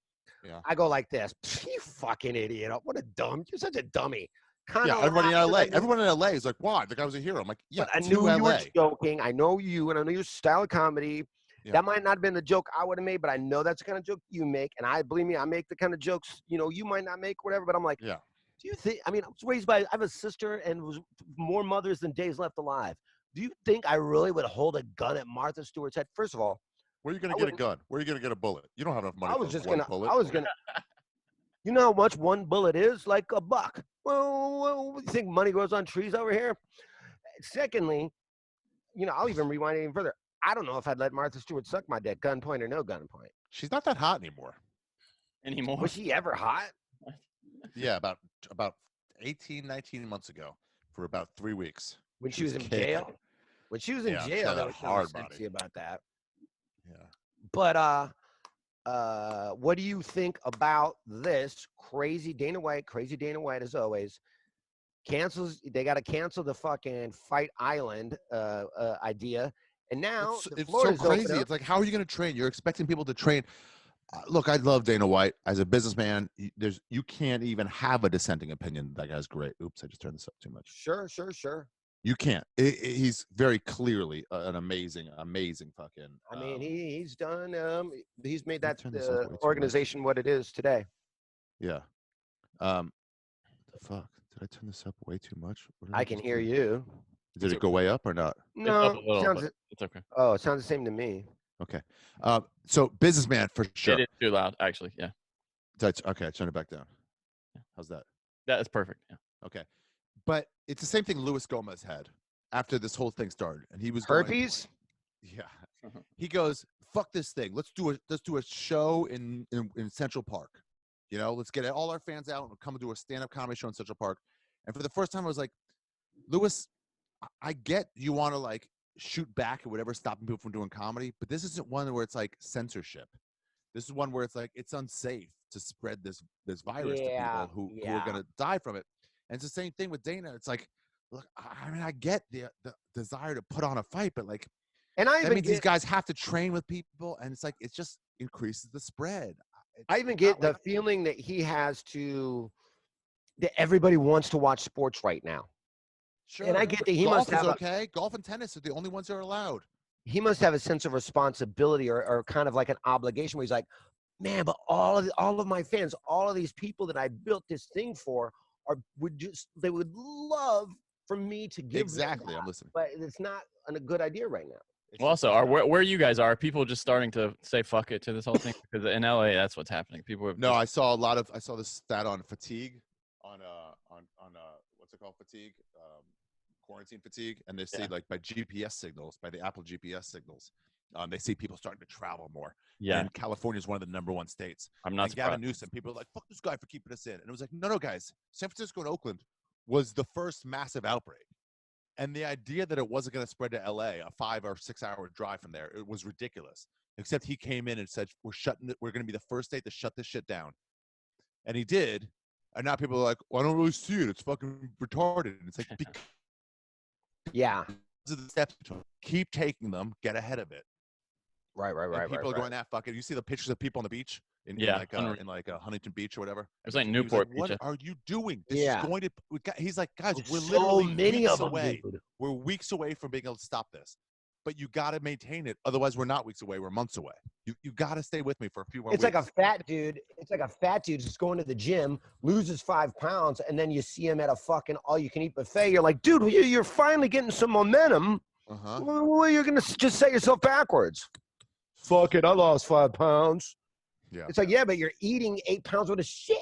Yeah. I go like this. You fucking idiot! What a dumb! You're such a dummy. Kinda Yeah, everybody in laughed, LA. and I knew- Everyone in LA is like, why? The guy was a hero. I'm like, yeah, But I to knew you were LA. joking. I know you, and I know your style of comedy. Yeah. That might not have been the joke I would have made, but I know that's the kind of joke you make. And believe me, I make the kind of jokes you might not make, whatever. But I'm like, Yeah. do you think? I mean, I was raised by. I have a sister and was more mothers than days left alive. Do you think I really would hold a gun at Martha Stewart's head? First of all, Where are you going I to get a wouldn't- gun? Where are you going to get a bullet? You don't have enough money I was for just one gonna. bullet. I was gonna. You know how much one bullet is? Like a buck. Well, you think money grows on trees over here? Secondly, I'll even rewind it even further. I don't know if I'd let Martha Stewart suck my dick, gunpoint or no gunpoint. She's not that hot anymore. Was she ever hot? Yeah, about 18, 19 months ago for about 3 weeks. When she was in kicking. jail? When she was in Yeah, she jail, had there a was hard something sexy body. about that. Yeah. But what do you think about this crazy Dana White as always, they got to cancel the fucking Fight Island idea. And now It's floor so is open crazy. up. It's like, how are you going to train? You're expecting people to train. Look, I love Dana White as a businessman. You can't even have a dissenting opinion. That guy's great. Oops, I just turned this up too much. Sure. You can't. He's very clearly an amazing fucking. I mean, he's done. He's made that turn this up way too much. organization what it is today. Yeah. The fuck? Did I turn this up way too much? What did I can just hear do? you. Did it go way up or not? No, up a little, sounds. but it's okay. Oh, it sounds the same to me. Okay. So businessman for sure. It is too loud, actually. Yeah. Okay, I turned it back down. How's that? That is perfect. Yeah. Okay. But it's the same thing Luis Gomez had after this whole thing started. And he was going, Herpes? yeah. He goes, fuck this thing. Let's do a show in Central Park. Let's get all our fans out and come and do a stand-up comedy show in Central Park. And for the first time I was like, Luis, I get you want to like shoot back or whatever, stopping people from doing comedy, but this isn't one where it's like censorship. This is one where it's like it's unsafe to spread this virus to people who are going to die from it. And it's the same thing with Dana. It's like, look, I mean, I get the desire to put on a fight, but like, and I that means these guys have to train with people, and it's like it just increases the spread. I even get the feeling that he has that everybody wants to watch sports right now. Sure. And I get that he Golf must have is okay. Golf and tennis are the only ones that are allowed. He must have a sense of responsibility or kind of like an obligation where he's like, man, but all of my fans, all of these people that I built this thing for they would love for me to give Exactly. them I'm listening. but it's not a good idea right now. Well, also, where you guys are people just starting to say fuck it to this whole thing? Because in LA, that's what's happening. People have I saw this stat on fatigue, on what's it called, fatigue, quarantine fatigue, and they see like by GPS signals, by the Apple GPS signals, they see people starting to travel more. Yeah. And California is one of the #1 states. I'm not and surprised. Gavin Newsom, people are like, fuck this guy for keeping us in. And it was like, no, guys. San Francisco and Oakland was the first massive outbreak. And the idea that it wasn't going to spread to LA, a 5 or 6 hour drive from there, it was ridiculous. Except he came in and said, we're going to be the first state to shut this shit down. And he did. And now people are like, well, I don't really see it. It's fucking retarded. And it's like, yeah. These are the steps you took. Keep taking them. Get ahead of it. Right. People are going that fucking. You see the pictures of people on the beach in like Huntington Beach or whatever. It's like Newport Beach. What are you doing? This is going to. He's like, guys, we're so literally many weeks of them, away. dude. We're weeks away from being able to stop this. But you got to maintain it. Otherwise, we're not weeks away. We're months away. You got to stay with me for a few more weeks. Like a fat dude. It's like a fat dude just going to the gym, loses 5 pounds, and then you see him at a fucking all-you-can-eat buffet. You're like, dude, you're finally getting some momentum. Well, you're going to just set yourself backwards. Fuck it, I lost 5 pounds. Yeah. It's like, yeah, but you're eating 8 pounds worth of shit.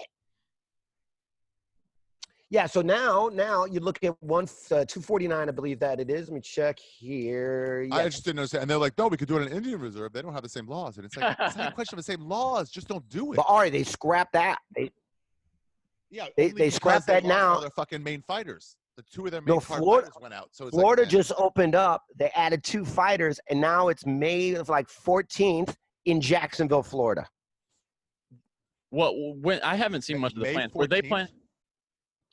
Yeah, so now you look at 249, I believe that it is. Let me check here. I just didn't understand. And they're like, no, we could do it in Indian Reserve. They don't have the same laws. And it's like, it's not a question of the same laws. Just don't do it. But Ari, they scrapped that. They scrapped that now. All their fucking main fighters. The 2 of their main Florida fighters went out. So it's Florida like, just opened up. They added 2 fighters, and now it's May of like 14th in Jacksonville, Florida. When I haven't seen much of the plans. Were they playing?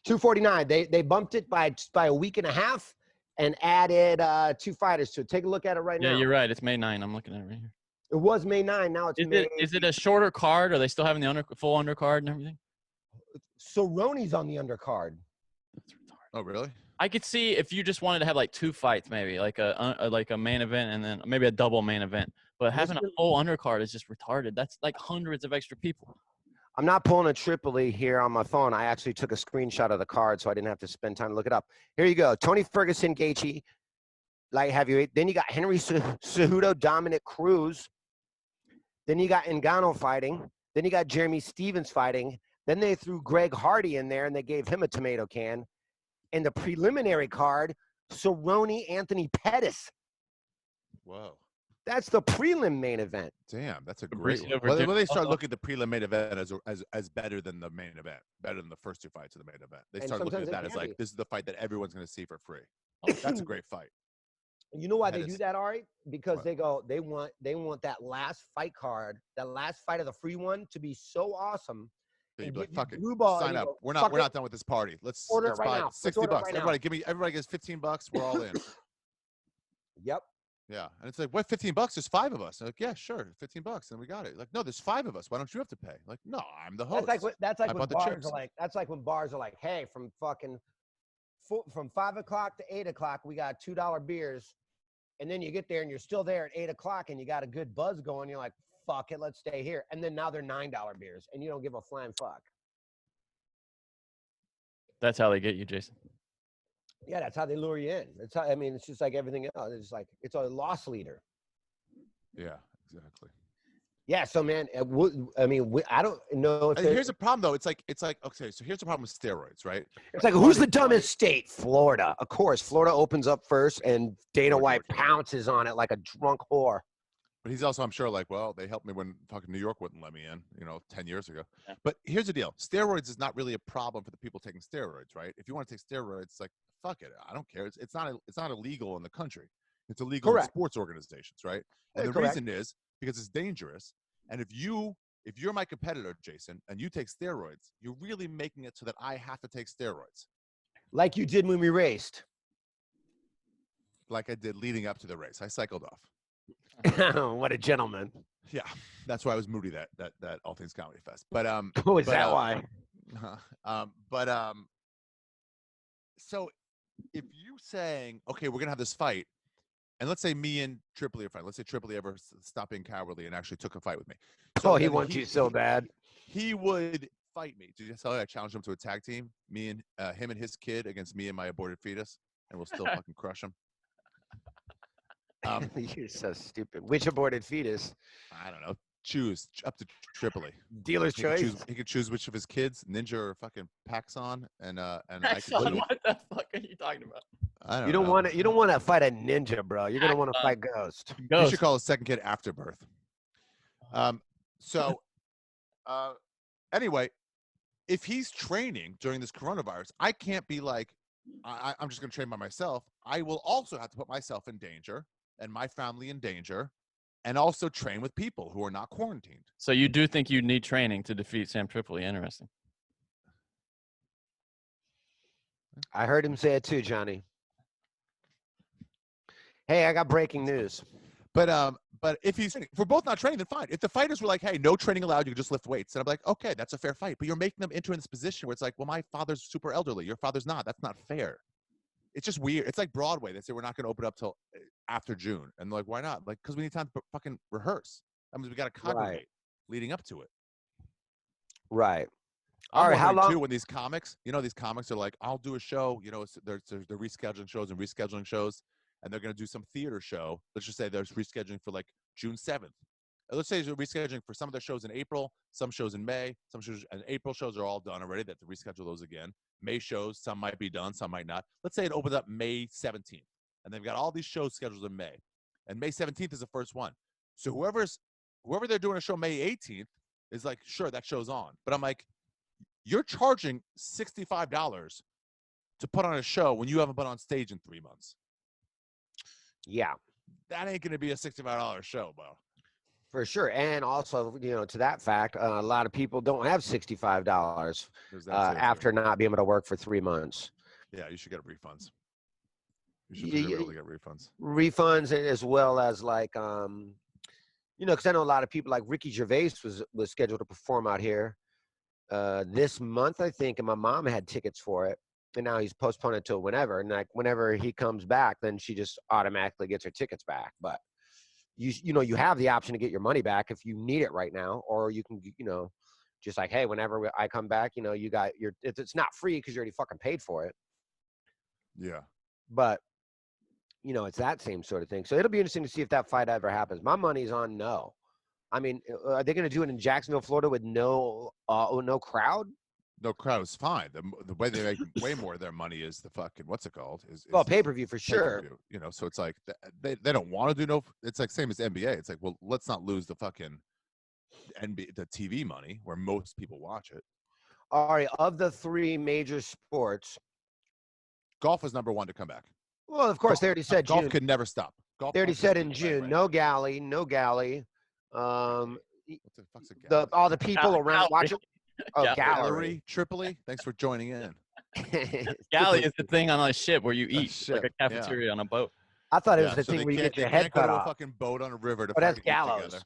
249. They bumped it by a week and a half and added 2 fighters to it. Take a look at it right now. Yeah, you're right. It's May 9. I'm looking at it right here. It was May 9. Now it's May. Is it a shorter card? Are they still having the full undercard and everything? Cerrone's on the undercard. Oh, really? I could see if you just wanted to have like 2 fights, maybe like a main event and then maybe a double main event. But having a full undercard is just retarded. That's like hundreds of extra people. I'm not pulling a Tripoli here on my phone. I actually took a screenshot of the card, so I didn't have to spend time to look it up. Here you go. Tony Ferguson, Gaethje, light heavyweight. Then you got Henry Cejudo, Dominic Cruz. Then you got Ngannou fighting. Then you got Jeremy Stevens fighting. Then they threw Greg Hardy in there, and they gave him a tomato can. In the preliminary card, Cerrone, Anthony Pettis. Whoa. That's the prelim main event. Damn, that's a great one. Well, they start looking at the prelim main event as better than the main event, better than the first 2 fights of the main event. They start looking at that as like, this is the fight that everyone's going to see for free. Oh, that's a great fight. You know why they do that, Ari? Because they want that last fight card, that last fight of the free one to be so awesome. You'd be like, fuck it, sign up. We're not done with this party. Let's buy it. $60. Everybody gives $15. We're all in. Yep. Yeah, and it's like, what, $15? There's 5 of us. I'm like, yeah, sure, $15, and we got it. Like, no, there's 5 of us. Why don't you have to pay? Like, no, I'm the host. That's like when bars are like, hey, from 5 o'clock to 8 o'clock, we got $2 beers, and then you get there and you're still there at 8 o'clock, and you got a good buzz going. You're like, fuck it, let's stay here. And then now they're $9 beers, and you don't give a flying fuck. That's how they get you, Jason. Yeah, that's how they lure you in. It's how, I mean, it's just like everything else. It's like, it's a loss leader. Yeah, exactly. Yeah, so man, I mean, I don't know if here's the problem though. It's like okay, so here's the problem with steroids, right? It's like, who's the dumbest state? Florida, of course. Florida opens up first, and Dana White pounces on it like a drunk whore. But he's also, I'm sure, like, well, they helped me when fucking New York wouldn't let me in, 10 years ago. Yeah. But here's the deal: steroids is not really a problem for the people taking steroids, right? If you want to take steroids, it's like, fuck it, I don't care. It's not illegal in the country. It's illegal in sports organizations, right? And the reason is because it's dangerous. And if you're my competitor, Jayson, and you take steroids, you're really making it so that I have to take steroids. Like you did when we raced. Like I did leading up to the race. I cycled off. What a gentleman. Yeah, that's why I was moody that All Things Comedy Fest. But oh, is that why? So if you saying, okay, we're gonna have this fight, and let's say me and Tripoli are fighting. Let's say Tripoli ever stopped being cowardly and actually took a fight with me. So he wants you so bad. He would fight me. Did you tell you I challenged him to a tag team? Me and him and his kid against me and my aborted fetus, and we'll still fucking crush him. You're so stupid. Which aborted fetus? I don't know. Choose up to Tripoli. Dealer's choice. He could choose which of his kids, Ninja or fucking Paxson, and I could. What the fuck are you talking about? I don't You don't know. want to. You don't want to fight a ninja, bro. You're gonna want to fight Ghost. You should call his second kid Afterbirth. Anyway, if he's training during this coronavirus, I can't be like, I'm just going to train by myself. I will also have to put myself in danger and my family in danger, and also train with people who are not quarantined. So you do think you need training to defeat Sam Tripoli? Interesting. I heard him say it too, Johnny. Hey, I got breaking news. But if we're both not training, then fine. If the fighters were like, hey, no training allowed, you can just lift weights, then I'm like, okay, that's a fair fight. But you're making them enter in this position where it's like, well, my father's super elderly, your father's not. That's not fair. It's just weird. It's like Broadway. They say we're not going to open up till after June, and they're like, why not? Like, because we need time to fucking rehearse. That means we got to congregate leading up to it. Right. All right. How long? Too, when these comics are like, I'll do a show. They're rescheduling shows and rescheduling shows. And they're going to do some theater show. Let's just say there's rescheduling for like June 7th. Let's say they're rescheduling for some of their shows in April, some shows in May, some shows, and April shows are all done already. They have to reschedule those again. May shows, some might be done, some might not. Let's say it opens up May 17th, and they've got all these shows scheduled in May, and May 17th is the first one. So whoever they're doing a show May 18th is like, sure, that show's on. But I'm like, you're charging $65 to put on a show when you haven't been on stage in 3 months. Yeah. That ain't going to be a $65 show, bro. For sure. And also, to that fact, a lot of people don't have $65 after not being able to work for 3 months. Yeah, you should get refunds. You should be able to get refunds. Refunds, as well as like, because I know a lot of people, like Ricky Gervais was scheduled to perform out here this month, I think, and my mom had tickets for it. And now he's postponed it till whenever. And like whenever he comes back, then she just automatically gets her tickets back. But you have the option to get your money back if you need it right now, or you can, just like, hey, whenever I come back, you got it's not free because you already fucking paid for it. Yeah. But it's that same sort of thing. So it'll be interesting to see if that fight ever happens. My money's on no. I mean, are they going to do it in Jacksonville, Florida, with no crowd? No crowd is fine. The way they make way more of their money is the fucking, what's it called? Is pay-per-view for sure. So it's like they don't want to do no. It's like same as NBA. It's like, well, let's not lose the fucking the TV money where most people watch it. All right, of the three major sports, golf is number one to come back. Well, of course, they already said golf June. could never stop. Golf they already said in June, right. No galley. What the fuck's a galley? All the people around watching. Oh, gallery. Tripoli, thanks for joining in. Galley is the thing on a ship where you eat, like a cafeteria on a boat. I thought it was the thing where you get your head cut off. A fucking boat on a river to that's gallows.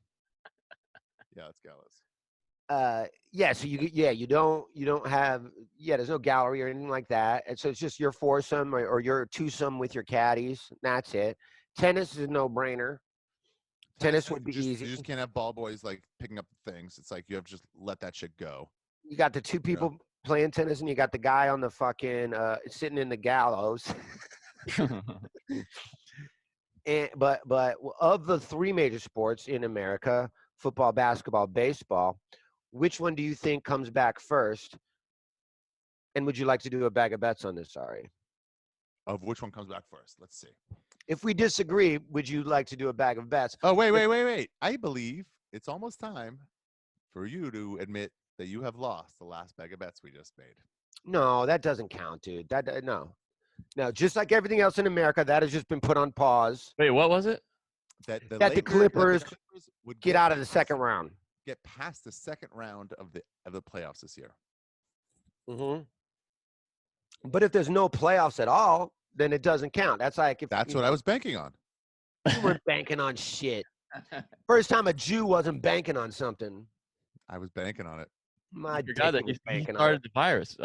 Yeah, it's gallows. So you don't have there's no gallery or anything like that, and so it's just your foursome or your twosome with your caddies. That's it. Tennis is a no-brainer. Tennis would be easy. You just can't have ball boys like picking up things. It's like you have to just let that shit go. You got the two people playing tennis, and you got the guy on the fucking sitting in the gallows. But of the three major sports in America, football, basketball, baseball, which one do you think comes back first? And would you like to do a bag of bets on this, Ari? Of which one comes back first? Let's see. If we disagree, would you like to do a bag of bets? Oh, wait. I believe it's almost time for you to admit that you have lost the last bag of bets we just made. No, that doesn't count, dude. No, just like everything else in America, that has just been put on pause. Wait, what was it? That the Clippers would get out of the second round. Get past the second round of the playoffs this year. Mm-hmm. But if there's no playoffs at all, then it doesn't count. That's like that's what I was banking on. You weren't banking on shit. First time a Jew wasn't banking on something. I was banking on it. You forgot that you started the virus,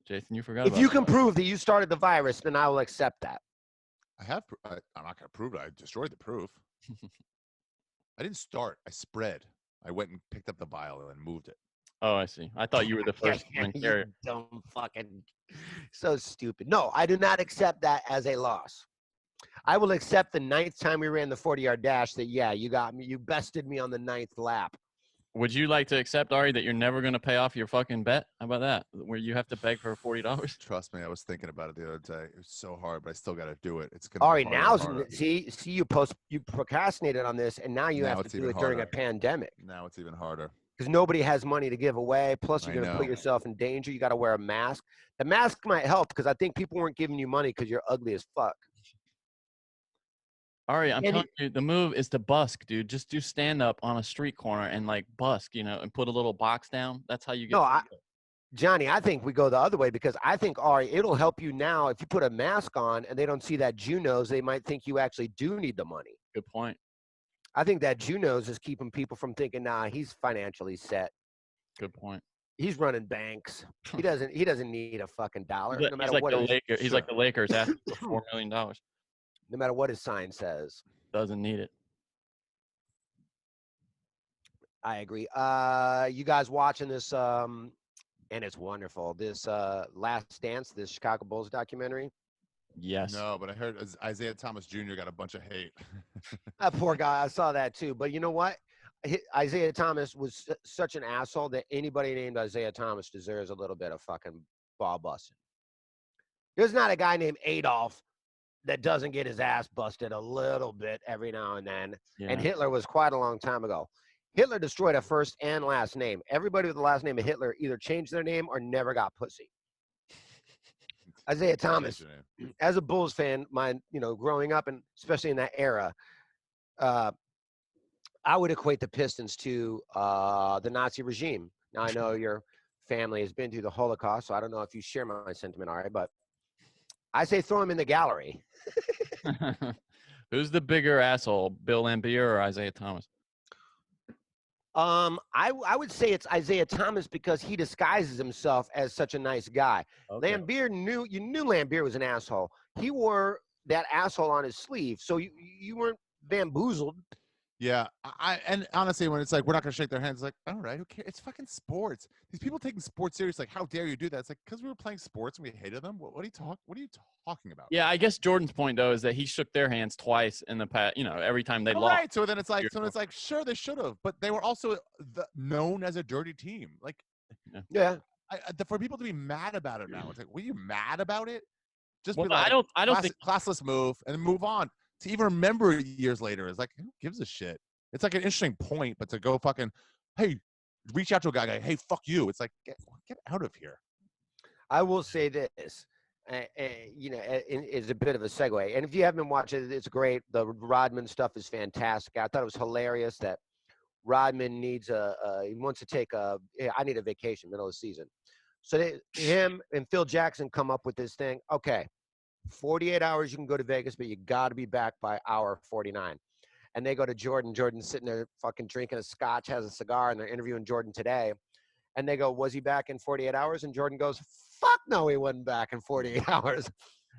Jayson. You forgot. If you can prove that you started the virus, then I will accept that. I'm not gonna prove it. I destroyed the proof. I didn't start. I spread. I went and picked up the vial and moved it. Oh, I see. I thought you were the first one carrier. Dumb fucking, so stupid. No, I do not accept that as a loss. I will accept the 9th time we ran the 40-yard dash that you got me. You bested me on the 9th lap. Would you like to accept, Ari, that you're never going to pay off your fucking bet? How about that? Where you have to beg for $40? Trust me, I was thinking about it the other day. It was so hard, but I still got to do it. It's gonna Ari, be now harder. see you procrastinated on this, and now you have to do it during a pandemic. Now it's even harder. Because nobody has money to give away. Plus, you're going to put know. yourself in danger. You got to wear a mask. The mask might help because I think people weren't giving you money because you're ugly as fuck. Ari, I'm telling you, the move is to busk, dude. Just do stand up on a street corner and like busk, you know, and put a little box down. That's how you get. No, Johnny, I think we go the other way because I think, Ari, it'll help you now if you put a mask on and they don't see that Jew nose, they might think you actually do need the money. Good point. I think that Jew nose is keeping people from thinking, nah, he's financially set. Good point. He's running banks. He doesn't need a fucking dollar. He's No matter like what. He's like the Lakers asking for $4 million. No matter what his sign says. Doesn't need it. I agree. You guys watching this, and it's wonderful, this Last Dance, this Chicago Bulls documentary? Yes. No, but I heard Isaiah Thomas Jr. got a bunch of hate. That poor guy. I saw that too. But you know what? Isaiah Thomas was such an asshole that anybody named Isaiah Thomas deserves a little bit of fucking ball busting. There's not a guy named Adolf that doesn't get his ass busted a little bit every now and then. Yeah. And Hitler was quite a long time ago. Hitler destroyed a first and last name. Everybody with the last name of Hitler either changed their name or never got pussy. Isaiah Thomas, as a Bulls fan, growing up and especially in that era, I would equate the Pistons to the Nazi regime. Now, I know your family has been through the Holocaust, so I don't know if you share my sentiment, Ari, but I say throw him in the gallery. Who's the bigger asshole, Bill Laimbeer or Isaiah Thomas? I would say it's Isaiah Thomas because he disguises himself as such a nice guy. Okay. Laimbeer knew Laimbeer was an asshole. He wore that asshole on his sleeve, so you weren't bamboozled. Yeah, and honestly, when it's like we're not gonna shake their hands, it's like, all right, who cares? It's fucking sports. These people taking sports serious, like, how dare you do that? It's like because we were playing sports and we hated them. What are you talking about? Yeah, I guess Jordan's point though is that he shook their hands twice in the past. You know, every time they lost. Right. So then it's like, sure, they should have, but they were also known as a dirty team. Like, yeah. For people to be mad about it now, it's like, were you mad about it? Just well, be like, I don't think classless move and then move on. To even remember years later is like, who gives a shit? It's like an interesting point, but to go fucking, hey, reach out to a guy, hey, fuck you. It's like, get out of here. I will say this, it's a bit of a segue. And if you haven't watched it, it's great. The Rodman stuff is fantastic. I thought it was hilarious that Rodman needs he wants to take I need a vacation middle of the season. So him and Phil Jackson come up with this thing. Okay. 48 hours you can go to Vegas, but you got to be back by hour 49. And they go to Jordan. Jordan's sitting there fucking drinking a scotch, has a cigar, and they're interviewing Jordan today. And they go, was he back in 48 hours? And Jordan goes, fuck no, he wasn't back in 48 hours.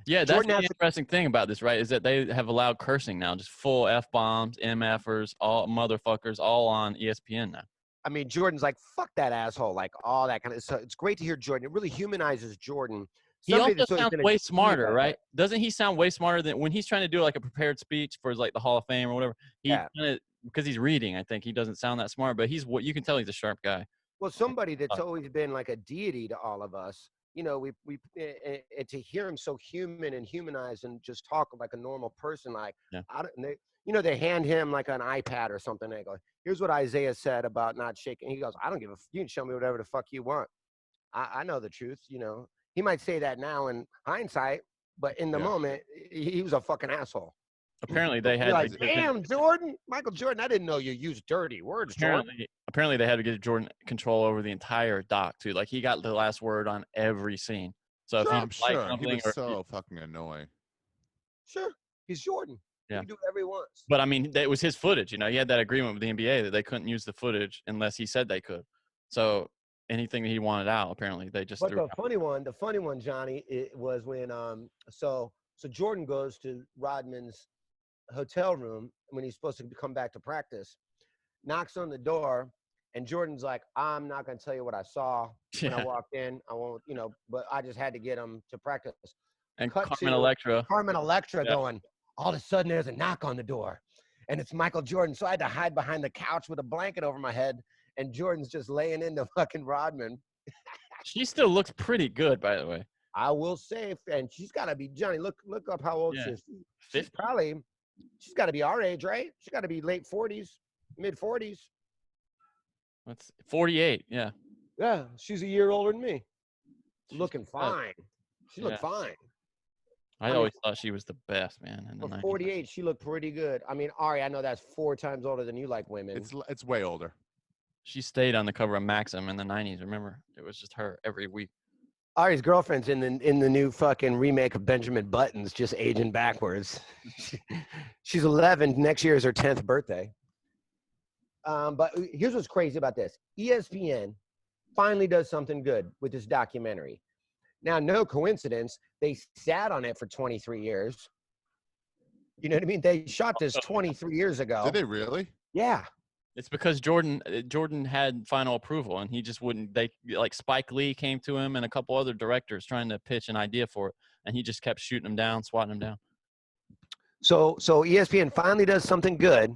Yeah, that's the interesting thing about this, right, is that they have allowed cursing now, just full F-bombs, MFers, all motherfuckers, all on ESPN now. I mean, Jordan's like, fuck that asshole, like all that kind of stuff. It's great to hear Jordan. It really humanizes Jordan. He also sounds way smarter, right? Doesn't he sound way smarter than when he's trying to do like a prepared speech for like the Hall of Fame or whatever? Because he's reading, I think he doesn't sound that smart, but you can tell he's a sharp guy. Well, somebody that's always been like a deity to all of us, you know, and to hear him so human and humanized and just talk like a normal person, like, they hand him like an iPad or something. And they go, here's what Isaiah said about not shaking. He goes, I don't give a you can show me whatever the fuck you want. I know the truth, you know. He might say that now in hindsight, but in the moment, he was a fucking asshole. Apparently, they had like, damn, Jordan, Michael Jordan, I didn't know you used dirty words. Apparently, they had to get Jordan control over the entire doc too. Like he got the last word on every scene. So if I'm sure he was so fucking annoying. Sure, he's Jordan. Yeah, he can do whatever he wants. But I mean, it was his footage. You know, he had that agreement with the NBA that they couldn't use the footage unless he said they could. So anything that he wanted out, apparently they just. But the funny one, Johnny, it was when so Jordan goes to Rodman's hotel room when he's supposed to come back to practice, knocks on the door, and Jordan's like, I'm not going to tell you what I saw when I walked in. I won't, but I just had to get him to practice. And Carmen Electra going, all of a sudden there's a knock on the door and it's Michael Jordan. So I had to hide behind the couch with a blanket over my head and Jordan's just laying into fucking Rodman. She still looks pretty good, by the way. I will say, and she's got to be, Johnny, look up how old she is. She's got to be our age, right? She's got to be late 40s, mid 40s. That's 48, yeah. Yeah, she's a year older than me. Looking fine. She looked fine. I always thought she was the best, man. For 48, she looked pretty good. I mean, Ari, I know that's 4 times older than you like women. It's way older. She stayed on the cover of Maxim in the 90s, remember? It was just her every week. Ari's girlfriend's in the new fucking remake of Benjamin Button's, just aging backwards. She's 11. Next year is her 10th birthday. But here's what's crazy about this. ESPN finally does something good with this documentary. Now, no coincidence, they sat on it for 23 years. You know what I mean? They shot this 23 years ago. Did they really? Yeah. It's because Jordan had final approval, and he just wouldn't. They like Spike Lee came to him and a couple other directors trying to pitch an idea for it, and he just kept shooting them down, swatting them down. So ESPN finally does something good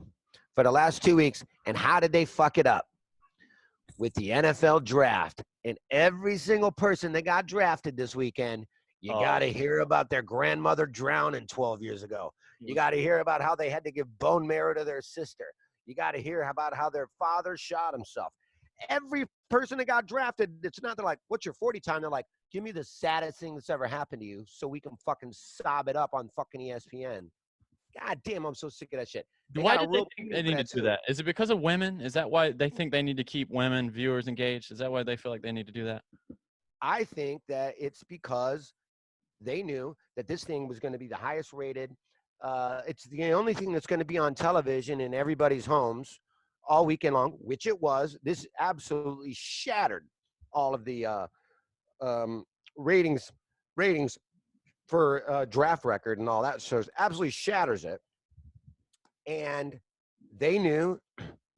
for the last 2 weeks, and how did they fuck it up? With the NFL draft, and every single person that got drafted this weekend, you got to hear about their grandmother drowning 12 years ago. You got to hear about how they had to give bone marrow to their sister. You got to hear about how their father shot himself. Every person that got drafted, it's not they're like, what's your 40 time? They're like, give me the saddest thing that's ever happened to you so we can fucking sob it up on fucking ESPN. God damn, I'm so sick of that shit. Why did they think they need to do that? Is it because of women? Is that why they think they need to keep women viewers engaged? Is that why they feel like they need to do that? I think that it's because they knew that this thing was going to be the highest rated. It's the only thing that's going to be on television in everybody's homes all weekend long, which it was. This absolutely shattered all of the ratings for draft record and all that. So it absolutely shatters it. And they knew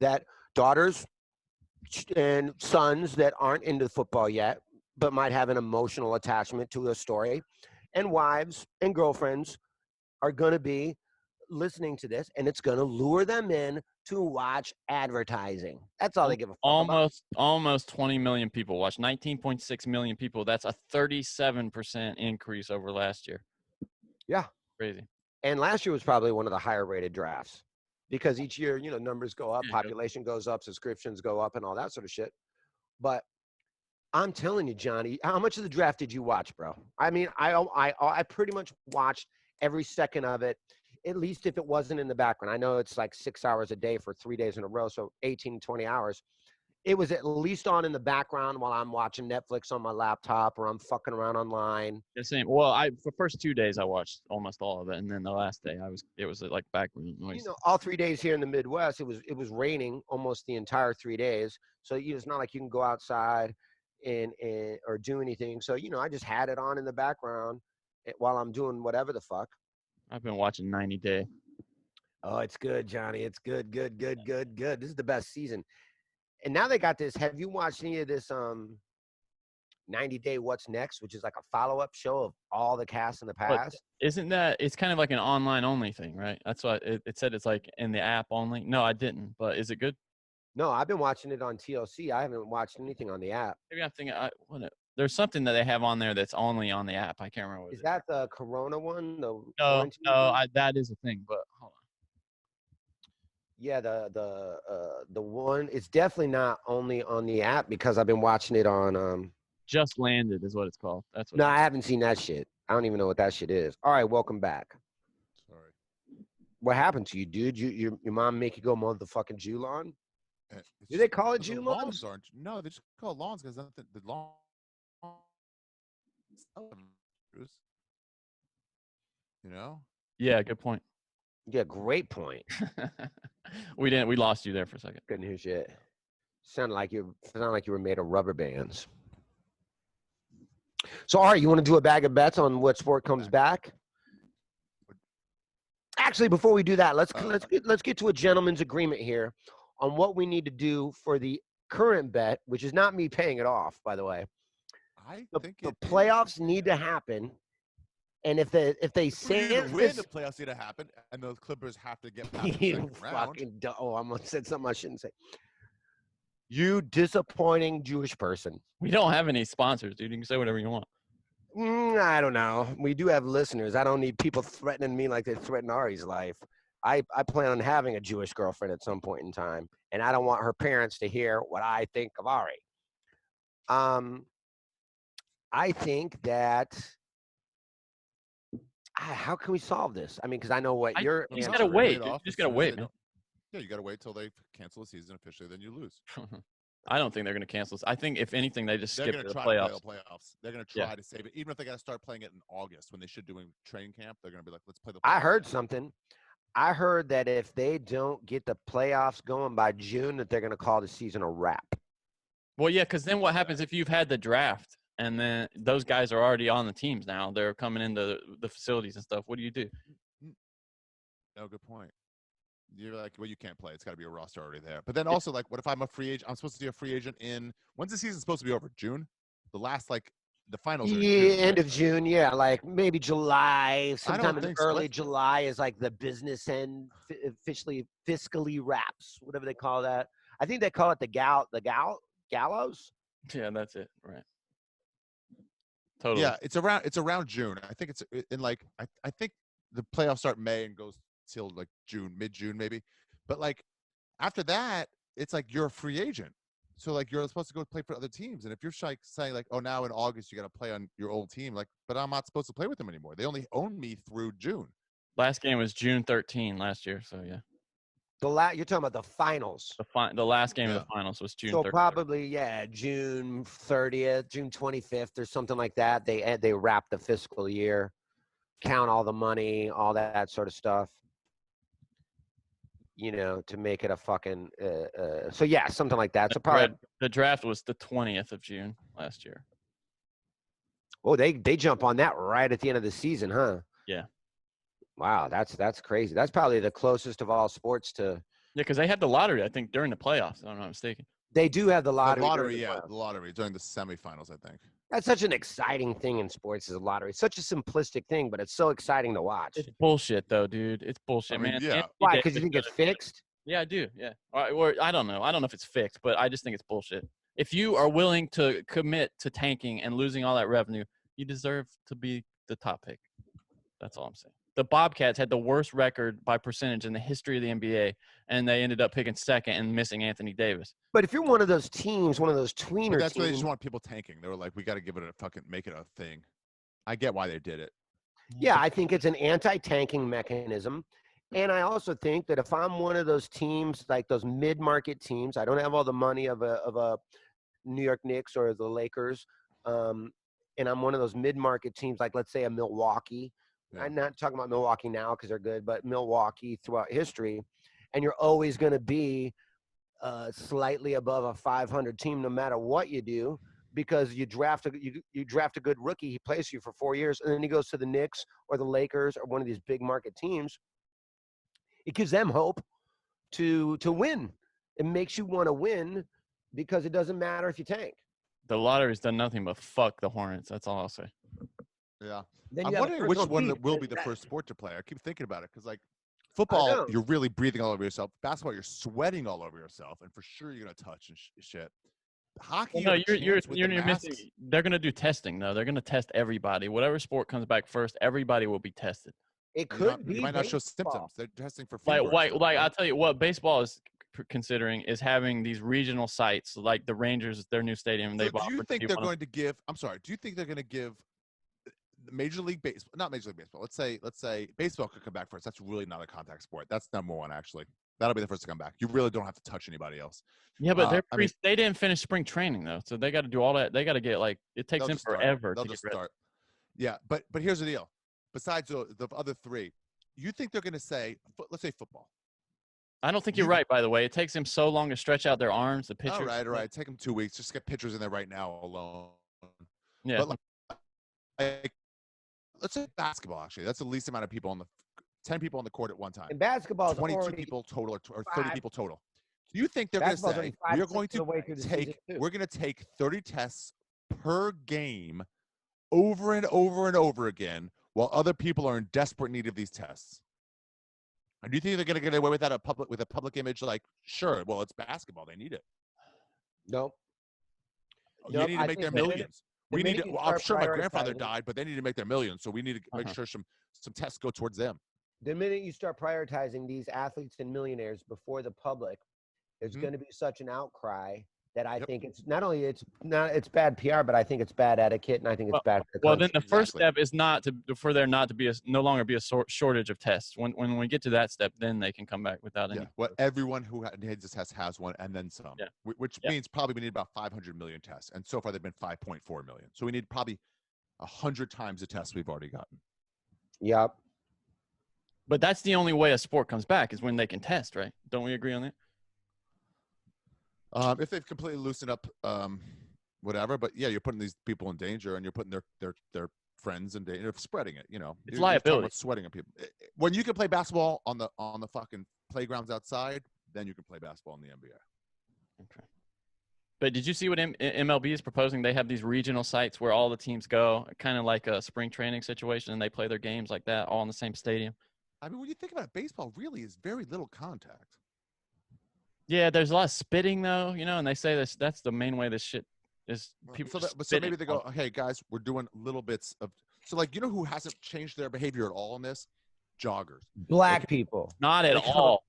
that daughters and sons that aren't into football yet, but might have an emotional attachment to a story, and wives and girlfriends are going to be listening to this, and it's going to lure them in to watch advertising. That's all they give a fuck about. Almost 20 million people watch. 19.6 million people. That's a 37% increase over last year. Yeah. Crazy. And last year was probably one of the higher rated drafts because each year, you know, numbers go up, population goes up, subscriptions go up, and all that sort of shit. But I'm telling you, Johnny, how much of the draft did you watch, bro? I mean, I pretty much watched every second of it, at least if it wasn't in the background. I know it's like 6 hours a day for 3 days in a row, so 18, 20 hours. It was at least on in the background while I'm watching Netflix on my laptop or I'm fucking around online. The same. Well, the first 2 days I watched almost all of it, and then the last day it was like background noise. You know, all 3 days here in the Midwest, it was raining almost the entire 3 days. So it's not like you can go outside and or do anything. So, you know, I just had it on in the background while I'm doing whatever the fuck. I've been watching 90 Day. Oh, it's good, Johnny. It's good. This is the best season. And now they got this. Have you watched any of this 90 Day What's Next, which is like a follow-up show of all the cast in the past? But isn't that, it's kind of like an online only thing, right? That's what it said. It's like in the app only. No, I didn't. But is it good? No, I've been watching it on TLC. I haven't watched anything on the app. Maybe I'm thinking, there's something that they have on there that's only on the app. I can't remember. Is that the Corona one? No, that is a thing. But hold on. Yeah, the one. It's definitely not only on the app because I've been watching it on. Just Landed is what it's called. That's what. No, I haven't seen that shit. I don't even know what that shit is. All right, welcome back. Sorry. What happened to you, dude? Your mom make you go mow the fucking Jew lawn? Do they call it Jew lawns? No, they just call it lawns because the lawn. You know? Yeah, good point. Yeah, great point. We lost you there for a second. Couldn't hear shit. Sounded like you were made of rubber bands. So, all right, you want to do a bag of bets on what sport comes back? Actually, before we do that, let's get to a gentleman's agreement here on what we need to do for the current bet, which is not me paying it off, by the way. The playoffs need to happen, and if they say the playoffs need to happen, and those Clippers have to get past the second round. I almost said something I shouldn't say. You disappointing Jewish person. We don't have any sponsors, dude. You can say whatever you want. I don't know. We do have listeners. I don't need people threatening me like they threaten Ari's life. I plan on having a Jewish girlfriend at some point in time, and I don't want her parents to hear what I think of Ari. I think that how can we solve this? I mean, because I know what you're. You just gotta wait. You just gotta wait, man. Yeah, you gotta wait till they cancel the season officially, then you lose. I don't think they're gonna cancel this. I think if anything, they just skip the playoffs. They're gonna try to save it, even if they gotta start playing it in August when they should do in training camp. They're gonna be like, let's play the playoffs. I heard something. I heard that if they don't get the playoffs going by June, that they're gonna call the season a wrap. Well, yeah, because then what happens if you've had the draft and then those guys are already on the teams now? They're coming into the facilities and stuff. What do you do? No, good point. You're like, well, you can't play. It's got to be a roster already there. But then also, like, what if I'm a free agent? I'm supposed to be a free agent in – when's the season supposed to be over? June? The last, like, the finals are in June, end of June, yeah, like maybe July. Sometime in early so. July is like the business end fiscally wraps, whatever they call that. I think they call it the gallows. Yeah, that's it. Right. Totally. Yeah, it's around June. I think it's in like I think the playoffs start May and goes till like June, mid-June maybe. But like after that, it's like you're a free agent. So like you're supposed to go play for other teams. And if you're like saying like, oh, now in August you got to play on your old team, like, but I'm not supposed to play with them anymore. They only own me through June. Last game was June 13 last year. So yeah. You're talking about the finals. The last game of the finals was June 30th. So probably, June 30th, June 25th or something like that. They wrap the fiscal year, count all the money, all that sort of stuff, to make it a fucking so yeah, something like that. So probably the draft was the 20th of June last year. Oh, they jump on that right at the end of the season, huh? Yeah. Wow, that's crazy. That's probably the closest of all sports to. Yeah, because they had the lottery, I think, during the playoffs. If I'm not mistaken. They do have the lottery. The lottery during the semifinals, I think. That's such an exciting thing in sports is a lottery. It's such a simplistic thing, but it's so exciting to watch. It's bullshit, though, dude. It's bullshit, man. Yeah. Why? Because you think it's fixed? Yeah, I do. Yeah. Or I don't know. I don't know if it's fixed, but I just think it's bullshit. If you are willing to commit to tanking and losing all that revenue, you deserve to be the top pick. That's all I'm saying. The Bobcats had the worst record by percentage in the history of the NBA, and they ended up picking second and missing Anthony Davis. But if you're one of those teams, one of those tweener that's teams, why they just want people tanking. They were like, we got to give it a fucking make it a thing. I get why they did it. Yeah, I think it's an anti-tanking mechanism. And I also think that if I'm one of those teams, like those mid-market teams, I don't have all the money of a New York Knicks or the Lakers, and I'm one of those mid-market teams, like let's say a Milwaukee. Yeah. I'm not talking about Milwaukee now because they're good, but Milwaukee throughout history, and you're always going to be slightly above a 500 team no matter what you do, because you draft a good rookie, he plays for you for 4 years, and then he goes to the Knicks or the Lakers or one of these big market teams. It gives them hope to win. It makes you want to win because it doesn't matter if you tank. The lottery's done nothing but fuck the Hornets. That's all I'll say. Yeah. I'm wondering which one will be the first sport to play. I keep thinking about it because, like, football, you're really breathing all over yourself. Basketball, you're sweating all over yourself, and for sure you're gonna touch and shit. Hockey, well, no, you're missing. They're gonna do testing though. They're gonna test everybody. Whatever sport comes back first, everybody will be tested. It could be. You might not show symptoms. They're testing for fever. Like I'll tell you what, baseball is considering is having these regional sites like the Rangers, their new stadium. So do you think they're going to give? I'm sorry. Do you think they're going to give? Major League Baseball, not Major League Baseball. Let's say baseball could come back first. That's really not a contact sport. That's number one, actually. That'll be the first to come back. You really don't have to touch anybody else. Yeah, but they didn't finish spring training though, so they got to do all that. They got to get it takes them forever to get ready. Yeah, but here's the deal. Besides the other three, you think they're going to say, let's say football? I don't think you're right. By the way, it takes them so long to stretch out their arms. The pitchers. All right. Take them 2 weeks. Just get pitchers in there right now alone. Yeah. But let's say basketball, actually. That's the least amount of people 10 people on the court at one time. In basketball, 22 people total or 30 people total. Do you think they're going to say, we're going to take 30 tests per game over and over and over again while other people are in desperate need of these tests? And do you think they're going to get away with that with a public image like, sure, well, it's basketball. They need it. Nope. You Nope, need to I make think their the millions. the We need minute to. you Well, I'm start sure my grandfather prioritizing- died, but they need to make their millions. So we need to make sure some tests go towards them. The minute you start prioritizing these athletes and millionaires before the public, there's going to be such an outcry that I think it's not only it's bad PR, but I think it's bad etiquette, and I think it's bad for the Well, then country. the first step is for there not to be no longer be a shortage of tests. When we get to that step, then they can come back without any. Well, everyone who needs a test has one, and then some. Yeah. Which means probably we need about 500 million tests, and so far they've been 5.4 million. So we need probably 100 times the tests we've already gotten. Yep. But that's the only way a sport comes back is when they can test, right? Don't we agree on that? If they've completely loosened up, whatever. But yeah, you're putting these people in danger, and you're putting their friends in danger of spreading it. You know, It's you're liability. talking about sweating on people. When you can play basketball on the fucking playgrounds outside, then you can play basketball in the NBA. Okay. But did you see what MLB is proposing? They have these regional sites where all the teams go, kind of like a spring training situation, and they play their games like that, all in the same stadium. I mean, when you think about it, baseball really is very little contact. Yeah, there's a lot of spitting though, and they say that's the main way this shit is. People. So maybe they go, hey guys, we're doing little bits of. So like, who hasn't changed their behavior at all in this? Joggers. Black people. Not at all.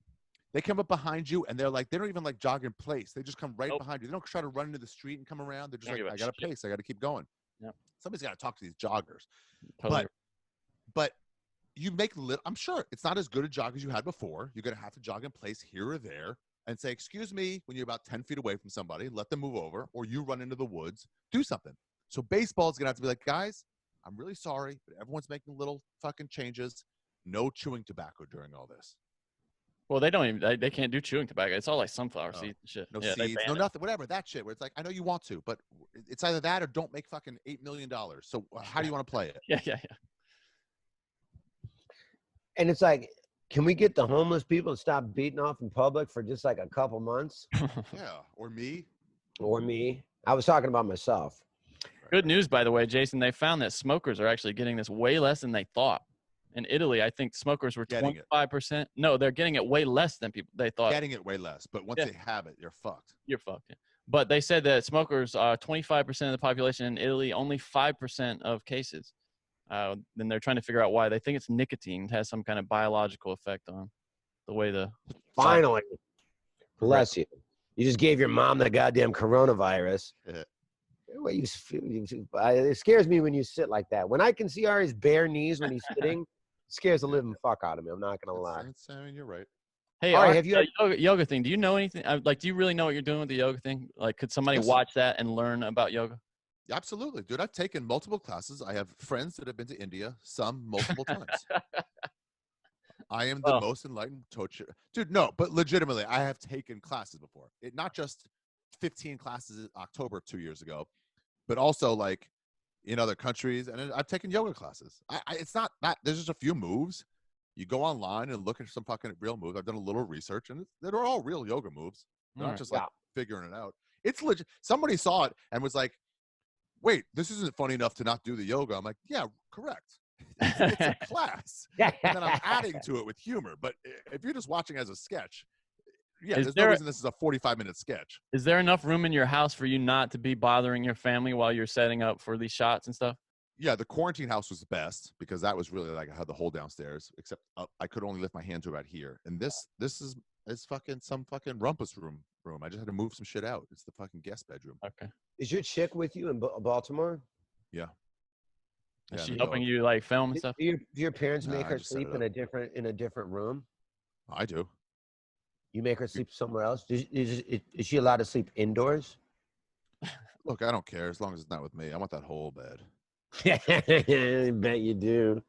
They come up behind you and they're like, they don't even like jog in place. They just come right behind you. They don't try to run into the street and come around. They're just like, I got to pace. I got to keep going. Yep. Somebody's got to talk to these joggers. Totally. But you make I'm sure it's not as good a jog as you had before. You're going to have to jog in place here or there and say, excuse me, when you're about 10 feet away from somebody, let them move over, or you run into the woods, do something. So baseball is going to have to be like, guys, I'm really sorry, but everyone's making little fucking changes. No chewing tobacco during all this. Well, they don't even. They can't do chewing tobacco. It's all like sunflower seeds and shit. No Yeah, seeds, no nothing, whatever. That shit. Where it's like, I know you want to, but it's either that or don't make fucking $8 million. So how do you want to play it? Yeah. And it's like, can we get the homeless people to stop beating off in public for just like a couple months? Yeah, or me. Or me. I was talking about myself. Good news, by the way, Jason. They found that smokers are actually getting this way less than they thought. In Italy, I think smokers were 25%. No, they're getting it way less than they thought. Getting it way less, but once they have it, you're fucked. You're fucked. Yeah. But they said that smokers are 25% of the population in Italy, only 5% of cases. Then they're trying to figure out why. They think it's nicotine. It has some kind of biological effect on the way the. Finally. Bless you. You just gave your mom the goddamn coronavirus. It scares me when you sit like that. When I can see Ari's bare knees when he's sitting, it scares the living fuck out of me. I'm not going to lie. I mean, you're right. Hey, Ari, Ari, have you yoga thing. Do you know anything? Do you really know what you're doing with the yoga thing? Like, could somebody watch that and learn about yoga? Absolutely, dude. I've taken multiple classes. I have friends that have been to India, some multiple times. I am the most enlightened teacher. Dude, no, but legitimately, I have taken classes before. Not just 15 classes in October 2 years ago, but also like in other countries. And I've taken yoga classes. It's not there's just a few moves. You go online and look at some fucking real moves. I've done a little research, and they're all real yoga moves. They're not just like figuring it out. It's legit. Somebody saw it and was like, wait, this isn't funny enough to not do the yoga. I'm like, yeah, correct. It's a class. And then I'm adding to it with humor. But if you're just watching as a sketch, there's no reason this is a 45-minute sketch. Is there enough room in your house for you not to be bothering your family while you're setting up for these shots and stuff? Yeah, the quarantine house was the best because that was really like I had the whole downstairs, except I could only lift my hand to about here. And this is fucking some fucking rumpus room. I just had to move some shit out. It's the fucking guest bedroom. Okay. Is your chick with you in Baltimore? Yeah. Is she helping you like film and stuff? Do your parents make her sleep in a different room? I do. You make her sleep somewhere else? Is she allowed to sleep indoors? Look, I don't care as long as it's not with me. I want that whole bed. I bet you do.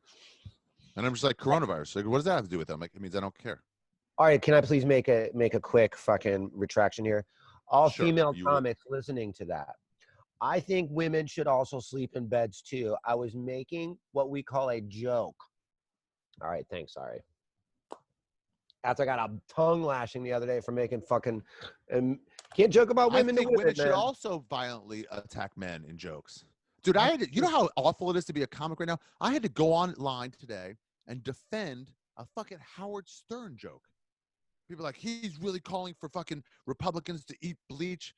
And I'm just like, coronavirus. Like, what does that have to do with them? Like, it means I don't care. All right, can I please make a quick fucking retraction here? All female comics listening to that. I think women should also sleep in beds too. I was making what we call a joke. All right, thanks, sorry. After I got a tongue lashing the other day for making fucking can't joke about women. I think women should also violently attack men in jokes. Dude, you know how awful it is to be a comic right now? I had to go online today and defend a fucking Howard Stern joke. People are like, he's really calling for fucking Republicans to eat bleach.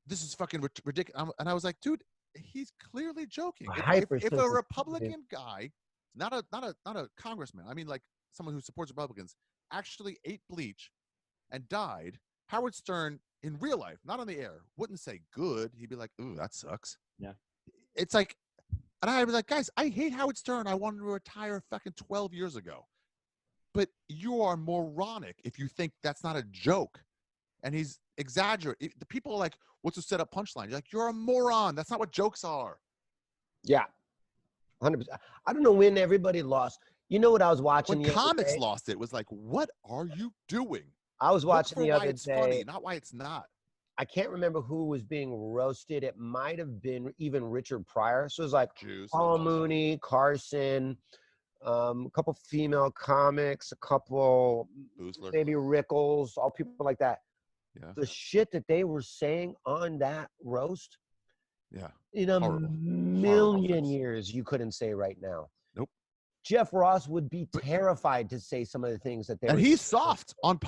this is fucking ridiculous. And I was like, dude, he's clearly joking. If a Republican guy, not a congressman, I mean like someone who supports Republicans, actually ate bleach and died, Howard Stern in real life, not on the air, wouldn't say good. He'd be like, ooh, that sucks. Yeah. It's like, and I'd be like, guys, I hate Howard Stern. I wanted to retire fucking 12 years ago. But you are moronic if you think that's not a joke. And he's exaggerating. The people are like, what's a set-up punchline? You're like, you're a moron. That's not what jokes are. Yeah. 100%. I don't know when everybody lost. You know what I was watching? When comics lost it, was like, what are you doing? I was watching the other it's day. Funny, not why it's not. I can't remember who was being roasted. It might have been even Richard Pryor. So it was like Paul Mooney, Carson, a couple female comics, a couple Boozler. maybe Rickles, all people like that. Yeah. The shit that they were saying on that roast, in a million years you couldn't say right now. Nope. Jeff Ross would be terrified to say some of the things that they and were he's saying. soft on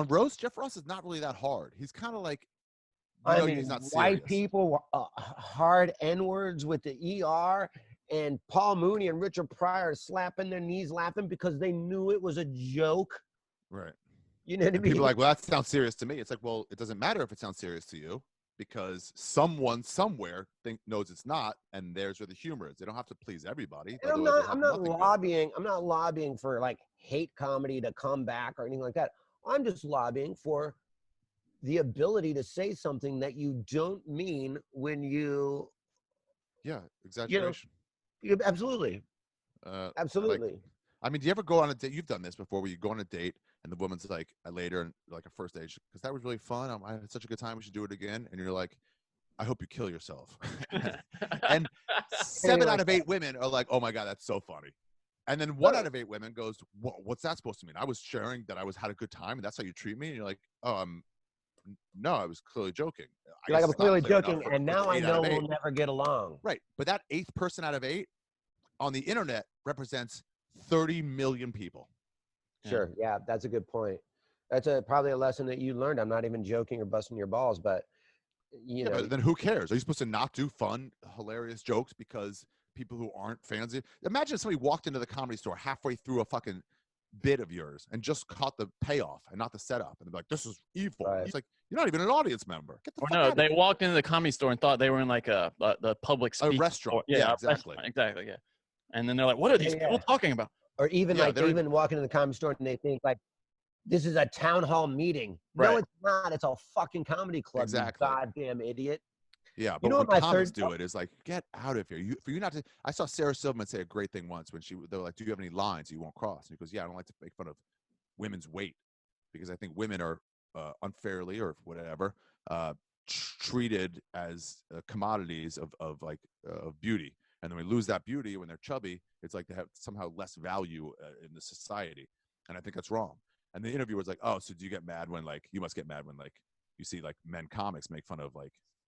roast. Jeff Ross is not really that hard. He's kind of like, I mean, he's not white serious. people, hard N-words with the ER, and Paul Mooney and Richard Pryor slapping their knees laughing because they knew it was a joke. Right. You know what I mean? People are like, well, that sounds serious to me. It's like, well, it doesn't matter if it sounds serious to you because someone somewhere knows it's not, and there's where the humor is. They don't have to please everybody. And I'm not lobbying for like hate comedy to come back or anything like that. I'm just lobbying for the ability to say something that you don't mean when you. Yeah, exaggeration. Absolutely. Absolutely. Like, I mean, do you ever go on a date? You've done this before, where you go on a date and the woman's like later, and like a first date, because that was really fun. I had such a good time. We should do it again. And you're like, I hope you kill yourself. And 7 out of 8 women are like, oh my God, that's so funny. And then 1 out of 8 women goes, what's that supposed to mean? I was sharing that I had a good time, and that's how you treat me. And you're like, no, I was clearly joking. I was clearly joking, and now I know we'll never get along. Right. But that 8th person out of 8 on the internet represents 30 million people. Sure. Yeah, that's a good point. That's probably a lesson that you learned. I'm not even joking or busting your balls, but you know. But then who cares? Are you supposed to not do fun, hilarious jokes because people who aren't fans of you? Imagine if somebody walked into the Comedy Store halfway through a fucking bit of yours and just caught the payoff and not the setup, and they're like, "This is evil." Right. It's like, you're not even an audience member. Get the fuck out of they here. walked into the Comedy Store and thought they were in like the public speech restaurant. Store. Yeah, exactly. Exactly. Yeah. And then they're like, "What are these people talking about?" Or even they even walk into the Comedy Store and they think like, this is a town hall meeting. Right. No, it's not. It's a fucking comedy club. Exactly. You goddamn idiot. Yeah, but when comics do it, is like, get out of here. For you not to. I saw Sarah Silverman say a great thing once when they were like, "Do you have any lines you won't cross?" And he goes, "Yeah, I don't like to make fun of women's weight because I think women are unfairly or whatever treated as commodities of beauty, and then we lose that beauty when they're chubby. It's like they have somehow less value in the society, and I think that's wrong." And the interviewer's like, "Oh, so do you get mad when you must get mad when you see men comics make fun of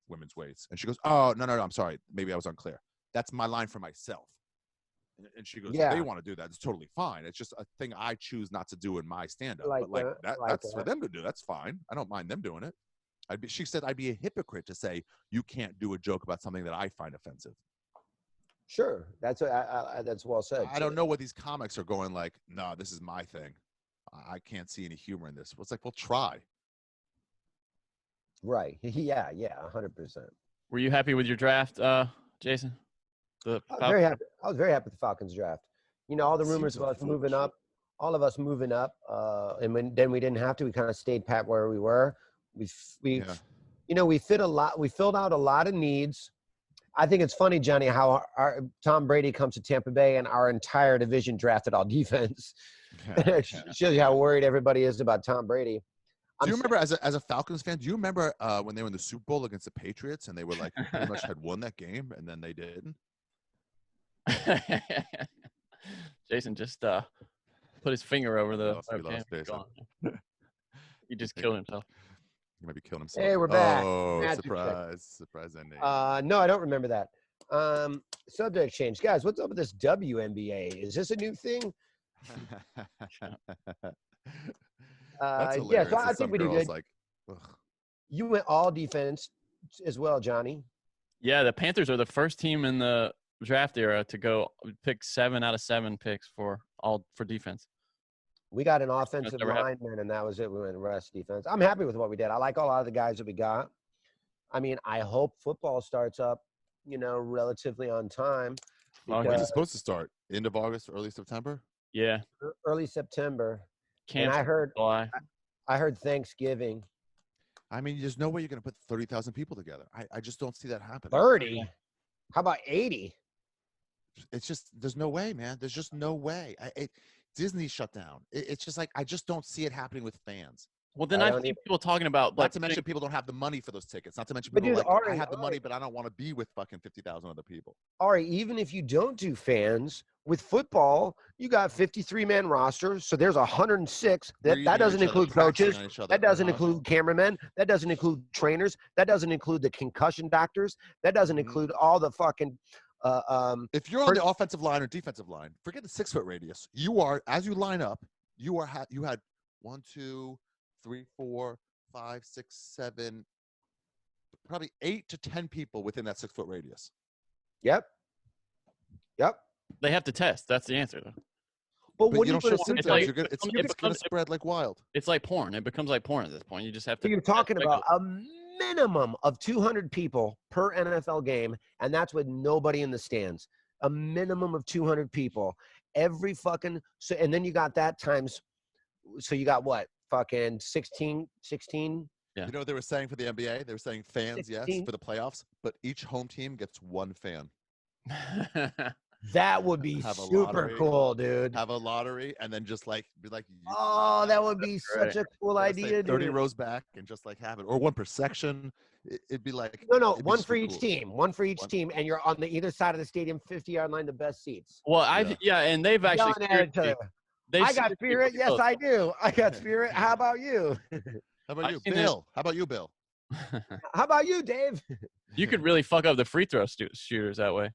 women's weights?" And she goes, "Oh, no, I'm sorry. Maybe I was unclear. That's my line for myself." And she goes, "If they want to do that, it's totally fine. It's just a thing I choose not to do in my stand-up. But that's for them to do. That's fine. I don't mind them doing it." She said, "I'd be a hypocrite to say you can't do a joke about something that I find offensive." Sure, that's well said. I don't know what these comics are going like. No, this is my thing. I can't see any humor in this. Well, it's like, well, try. Right. Yeah, 100%. Were you happy with your draft, Jayson? I was very happy. I was very happy with the Falcons draft. You know, all the rumors of us moving up, all of us moving up, and then we didn't have to. We kind of stayed pat where we were. We filled out a lot of needs. I think it's funny, Johnny, how Tom Brady comes to Tampa Bay and our entire division drafted all defense. It shows you how worried everybody is about Tom Brady. Do you remember, as a Falcons fan, do you remember when they were in the Super Bowl against the Patriots and they were pretty much had won that game and then they didn't? Jayson just put his finger over the webcam. He just killed himself. He might be killing himself. Hey, we're back. Oh, surprise ending. No, I don't remember that. Subject change. Guys, what's up with this WNBA? Is this a new thing? That's hilarious. So I think we did good. You went all defense. as well, Johnny. Yeah, the Panthers are the first team in the draft era to go pick 7 out of 7 picks for defense. We got an offensive lineman, and that was it. We went rest defense. I'm happy with what we did. I like a lot of the guys that we got. I mean, I hope football starts up, relatively on time. When's it supposed to start? End of August, early September? Yeah. Early September. And I heard Thanksgiving. I mean, there's no way you're going to put 30,000 people together. I just don't see that happening. 30? How about 80? It's just, there's no way, man. There's just no way. Disney shut down. It's just like, I just don't see it happening with fans. Well, then I've seen people talking about, not to mention people don't have the money for those tickets. Not to mention people I have the money, but I don't want to be with fucking 50,000 other people. Ari, even if you don't do fans, with football, you got 53-man roster, so there's 106. That doesn't include coaches. That doesn't include cameramen. That doesn't include trainers. That doesn't include the concussion doctors. That doesn't include all the fucking if you're on the offensive line or defensive line, forget the 6-foot radius. You are, as you line up, you had 1, 2, 3, 4, 5, 6, 7, probably 8 to 10 people within that 6-foot radius. Yep. They have to test. That's the answer, though. But you don't show symptoms. It's going to spread like wild. It's like porn. It becomes like porn at this point. You just have to. So you're talking about a minimum of 200 people per NFL game, and that's with nobody in the stands. A minimum of 200 people. Every fucking – so, and then you got that times – so you got what? Fucking 16? Yeah. You know what they were saying for the NBA? They were saying fans, 16? Yes, for the playoffs, but each home team gets 1 fan. That would be super cool, dude. Have a lottery and then just like be like, oh, that would be such a cool idea, dude. 30 rows back and just like have it, or 1 per section. It'd be like no, 1 for each team, 1 for each team, and you're on the either side of the stadium, 50-yard line, the best seats. Well, and they've actually. I got spirit. Yes, I do. I got spirit. How about you? How about you, Bill? How about you, Bill? How about you, Dave? You could really fuck up the free throw shooters that way.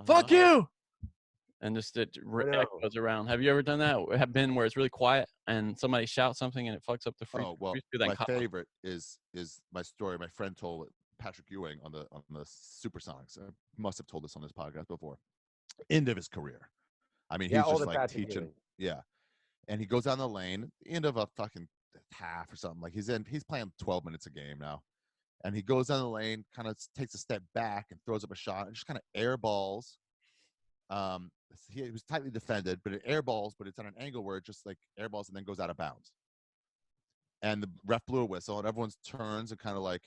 Fuck you! And just it echoes around. Have you ever done that? Have been where it's really quiet and somebody shouts something and it fucks up the free? Oh well, my favorite is my story. My friend told it. Patrick Ewing on the Supersonics. I must have told this on this podcast before. End of his career. I mean, he's just like Patrick teaching. Ewing. Yeah, and he goes down the lane. End of a fucking half or something. Like he's playing 12 minutes a game now, and he goes down the lane, kind of takes a step back and throws up a shot and just kind of airballs. He was tightly defended, but it airballs, but it's on an angle where it just like airballs and then goes out of bounds. And the ref blew a whistle, and everyone turns and kind of like,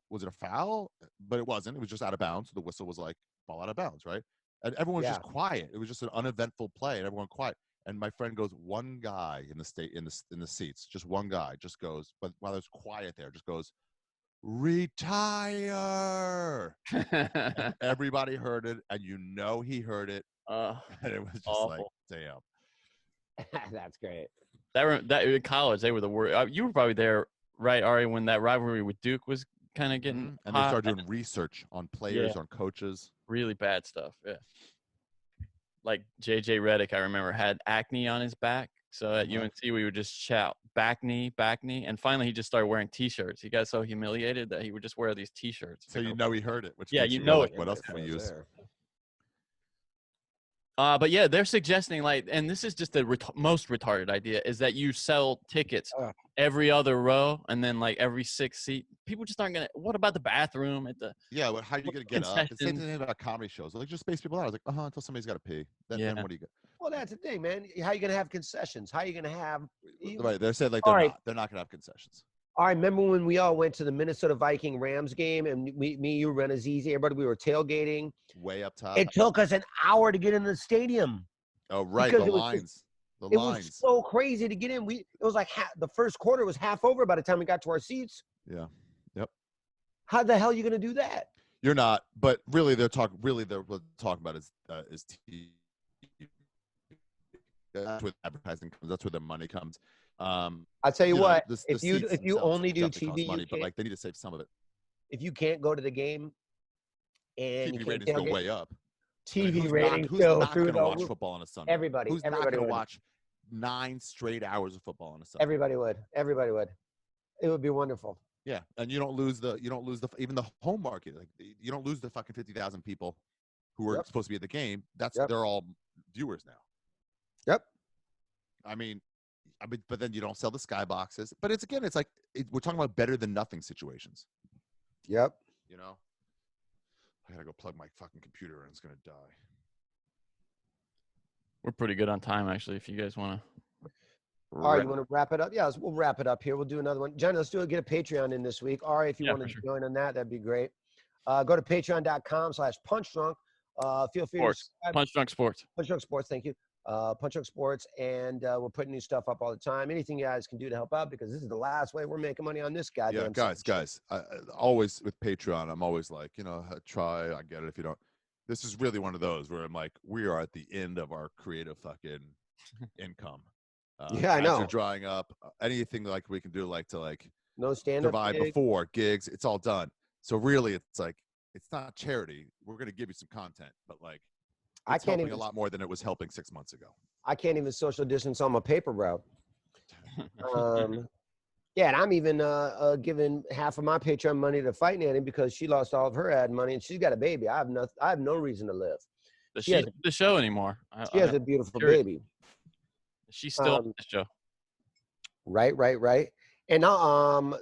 was it a foul? But it wasn't. It was just out of bounds. So the whistle was like, ball out of bounds, right? And everyone was just quiet. It was just an uneventful play, and everyone quiet. And my friend goes, one guy in the seats, just one guy, just goes, but while there's quiet there, just goes, retire. And everybody heard it, and he heard it. And it was just awful. Like, damn. That's great. That in college, they were the worst. You were probably there, right, Ari, when that rivalry with Duke was kind of getting and they started doing research on players, on coaches. Really bad stuff, yeah. Like J.J. Redick, I remember, had acne on his back. So at UNC, we would just shout, back knee. And finally, he just started wearing T-shirts. He got so humiliated that he would just wear these T-shirts. So he heard it. Which you know it. What else can we use? But yeah, they're suggesting and this is just the most retarded idea, is that you sell tickets every other row and then like every 6 seat. People just aren't gonna. What about the bathroom at the? Yeah, but how are you gonna get up? It's the same thing about comedy shows. Like just space people out. I was like, until somebody's got to pee. Then what do you get? Well, that's the thing, man. How are you gonna have concessions? How are you gonna have? Right, they're saying like they're not gonna have concessions. I remember when we all went to the Minnesota Viking Rams game, and me, you, Rannazzisi, everybody, we were tailgating. Way up top. It took us an hour to get in the stadium. Oh, right, the lines. It was so crazy to get in. It was like the first quarter was half over by the time we got to our seats. Yeah. Yep. How the hell are you going to do that? You're not, but really they're talking about is TV. That's where advertising comes. That's where the money comes. I'll tell you what, if you only do TV, money, but like they need to save some of it. If you can't go to the game and TV ratings go way up. TV ratings go through the watch football on a Sunday. Everybody. Who's not going to watch 9 straight hours of football on a Sunday? Everybody would. It would be wonderful. Yeah, and you don't lose the even the home market. Like you don't lose the fucking 50,000 people who were supposed to be at the game. They're all viewers now. Yep. I mean, but then you don't sell the skyboxes. But it's like we're talking about better than nothing situations. Yep. You know, I gotta go plug my fucking computer and it's gonna die. We're pretty good on time, actually. If you guys want to. All right, you want to wrap it up? Yeah, we'll wrap it up here. We'll do another one. Johnny, let's get a Patreon in this week. Ari, if you want to join on that, that'd be great. Go to patreon.com/punchdrunk. Feel free to subscribe. Punch Drunk Sports. Punch Drunk Sports, thank you. Punch Drunk Sports, and we're putting new stuff up all the time. Anything you guys can do to help out, because this is the last way we're making money on this goddamn. Yeah, guys. I always with Patreon, I'm always like, try. I get it if you don't. This is really one of those where I'm like, we are at the end of our creative fucking income. Yeah, I know. Are drying up. Anything like we can do, to no stand-up survive before gigs, it's all done. So really, it's like it's not charity. We're gonna give you some content, but I can't helping a lot more than it was helping 6 months ago. I can't even social distance on my paper, bro. Yeah, and I'm even giving half of my Patreon money to Fight Nanny because she lost all of her ad money and she's got a baby. I have no reason to live. Does she do the show anymore? She has a beautiful baby. She's still on the show. Right. And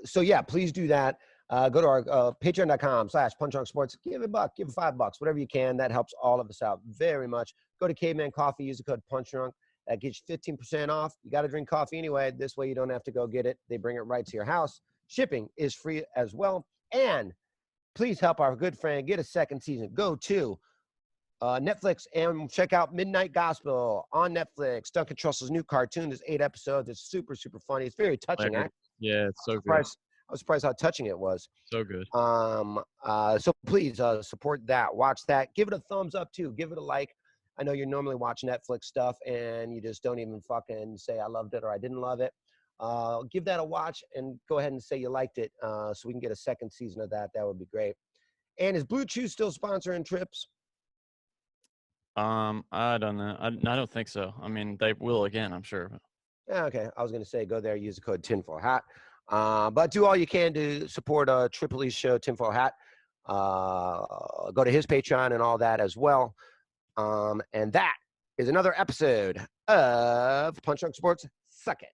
so yeah, please do that. Go to our patreon.com/punchdrunksports. Give $1, give $5, whatever you can. That helps all of us out very much. Go to Caveman Coffee, use the code punchdrunk. That gets you 15% off. You got to drink coffee anyway. This way you don't have to go get it. They bring it right to your house. Shipping is free as well. And please help our good friend get a second season. Go to Netflix and check out Midnight Gospel on Netflix. Duncan Trussell's new cartoon. There's 8 episodes. It's super, super funny. It's very touching. Yeah, it's so good. I was surprised how touching it was. So good. So please support that. Watch that. Give it a thumbs up too. Give it a like. I know you're normally watching Netflix stuff and you just don't even fucking say I loved it or I didn't love it. Give that a watch and go ahead and say you liked it so we can get a second season of that. That would be great. And is Blue Chew still sponsoring trips? I don't know. I don't think so. I mean, they will again, I'm sure. Yeah, okay. I was going to say go there, use the code Tinfoil Hat. But do all you can to support Triple E's show, Tinfoil Hat. Go to his Patreon and all that as well. And that is another episode of Punch Drunk Sports. Suck it.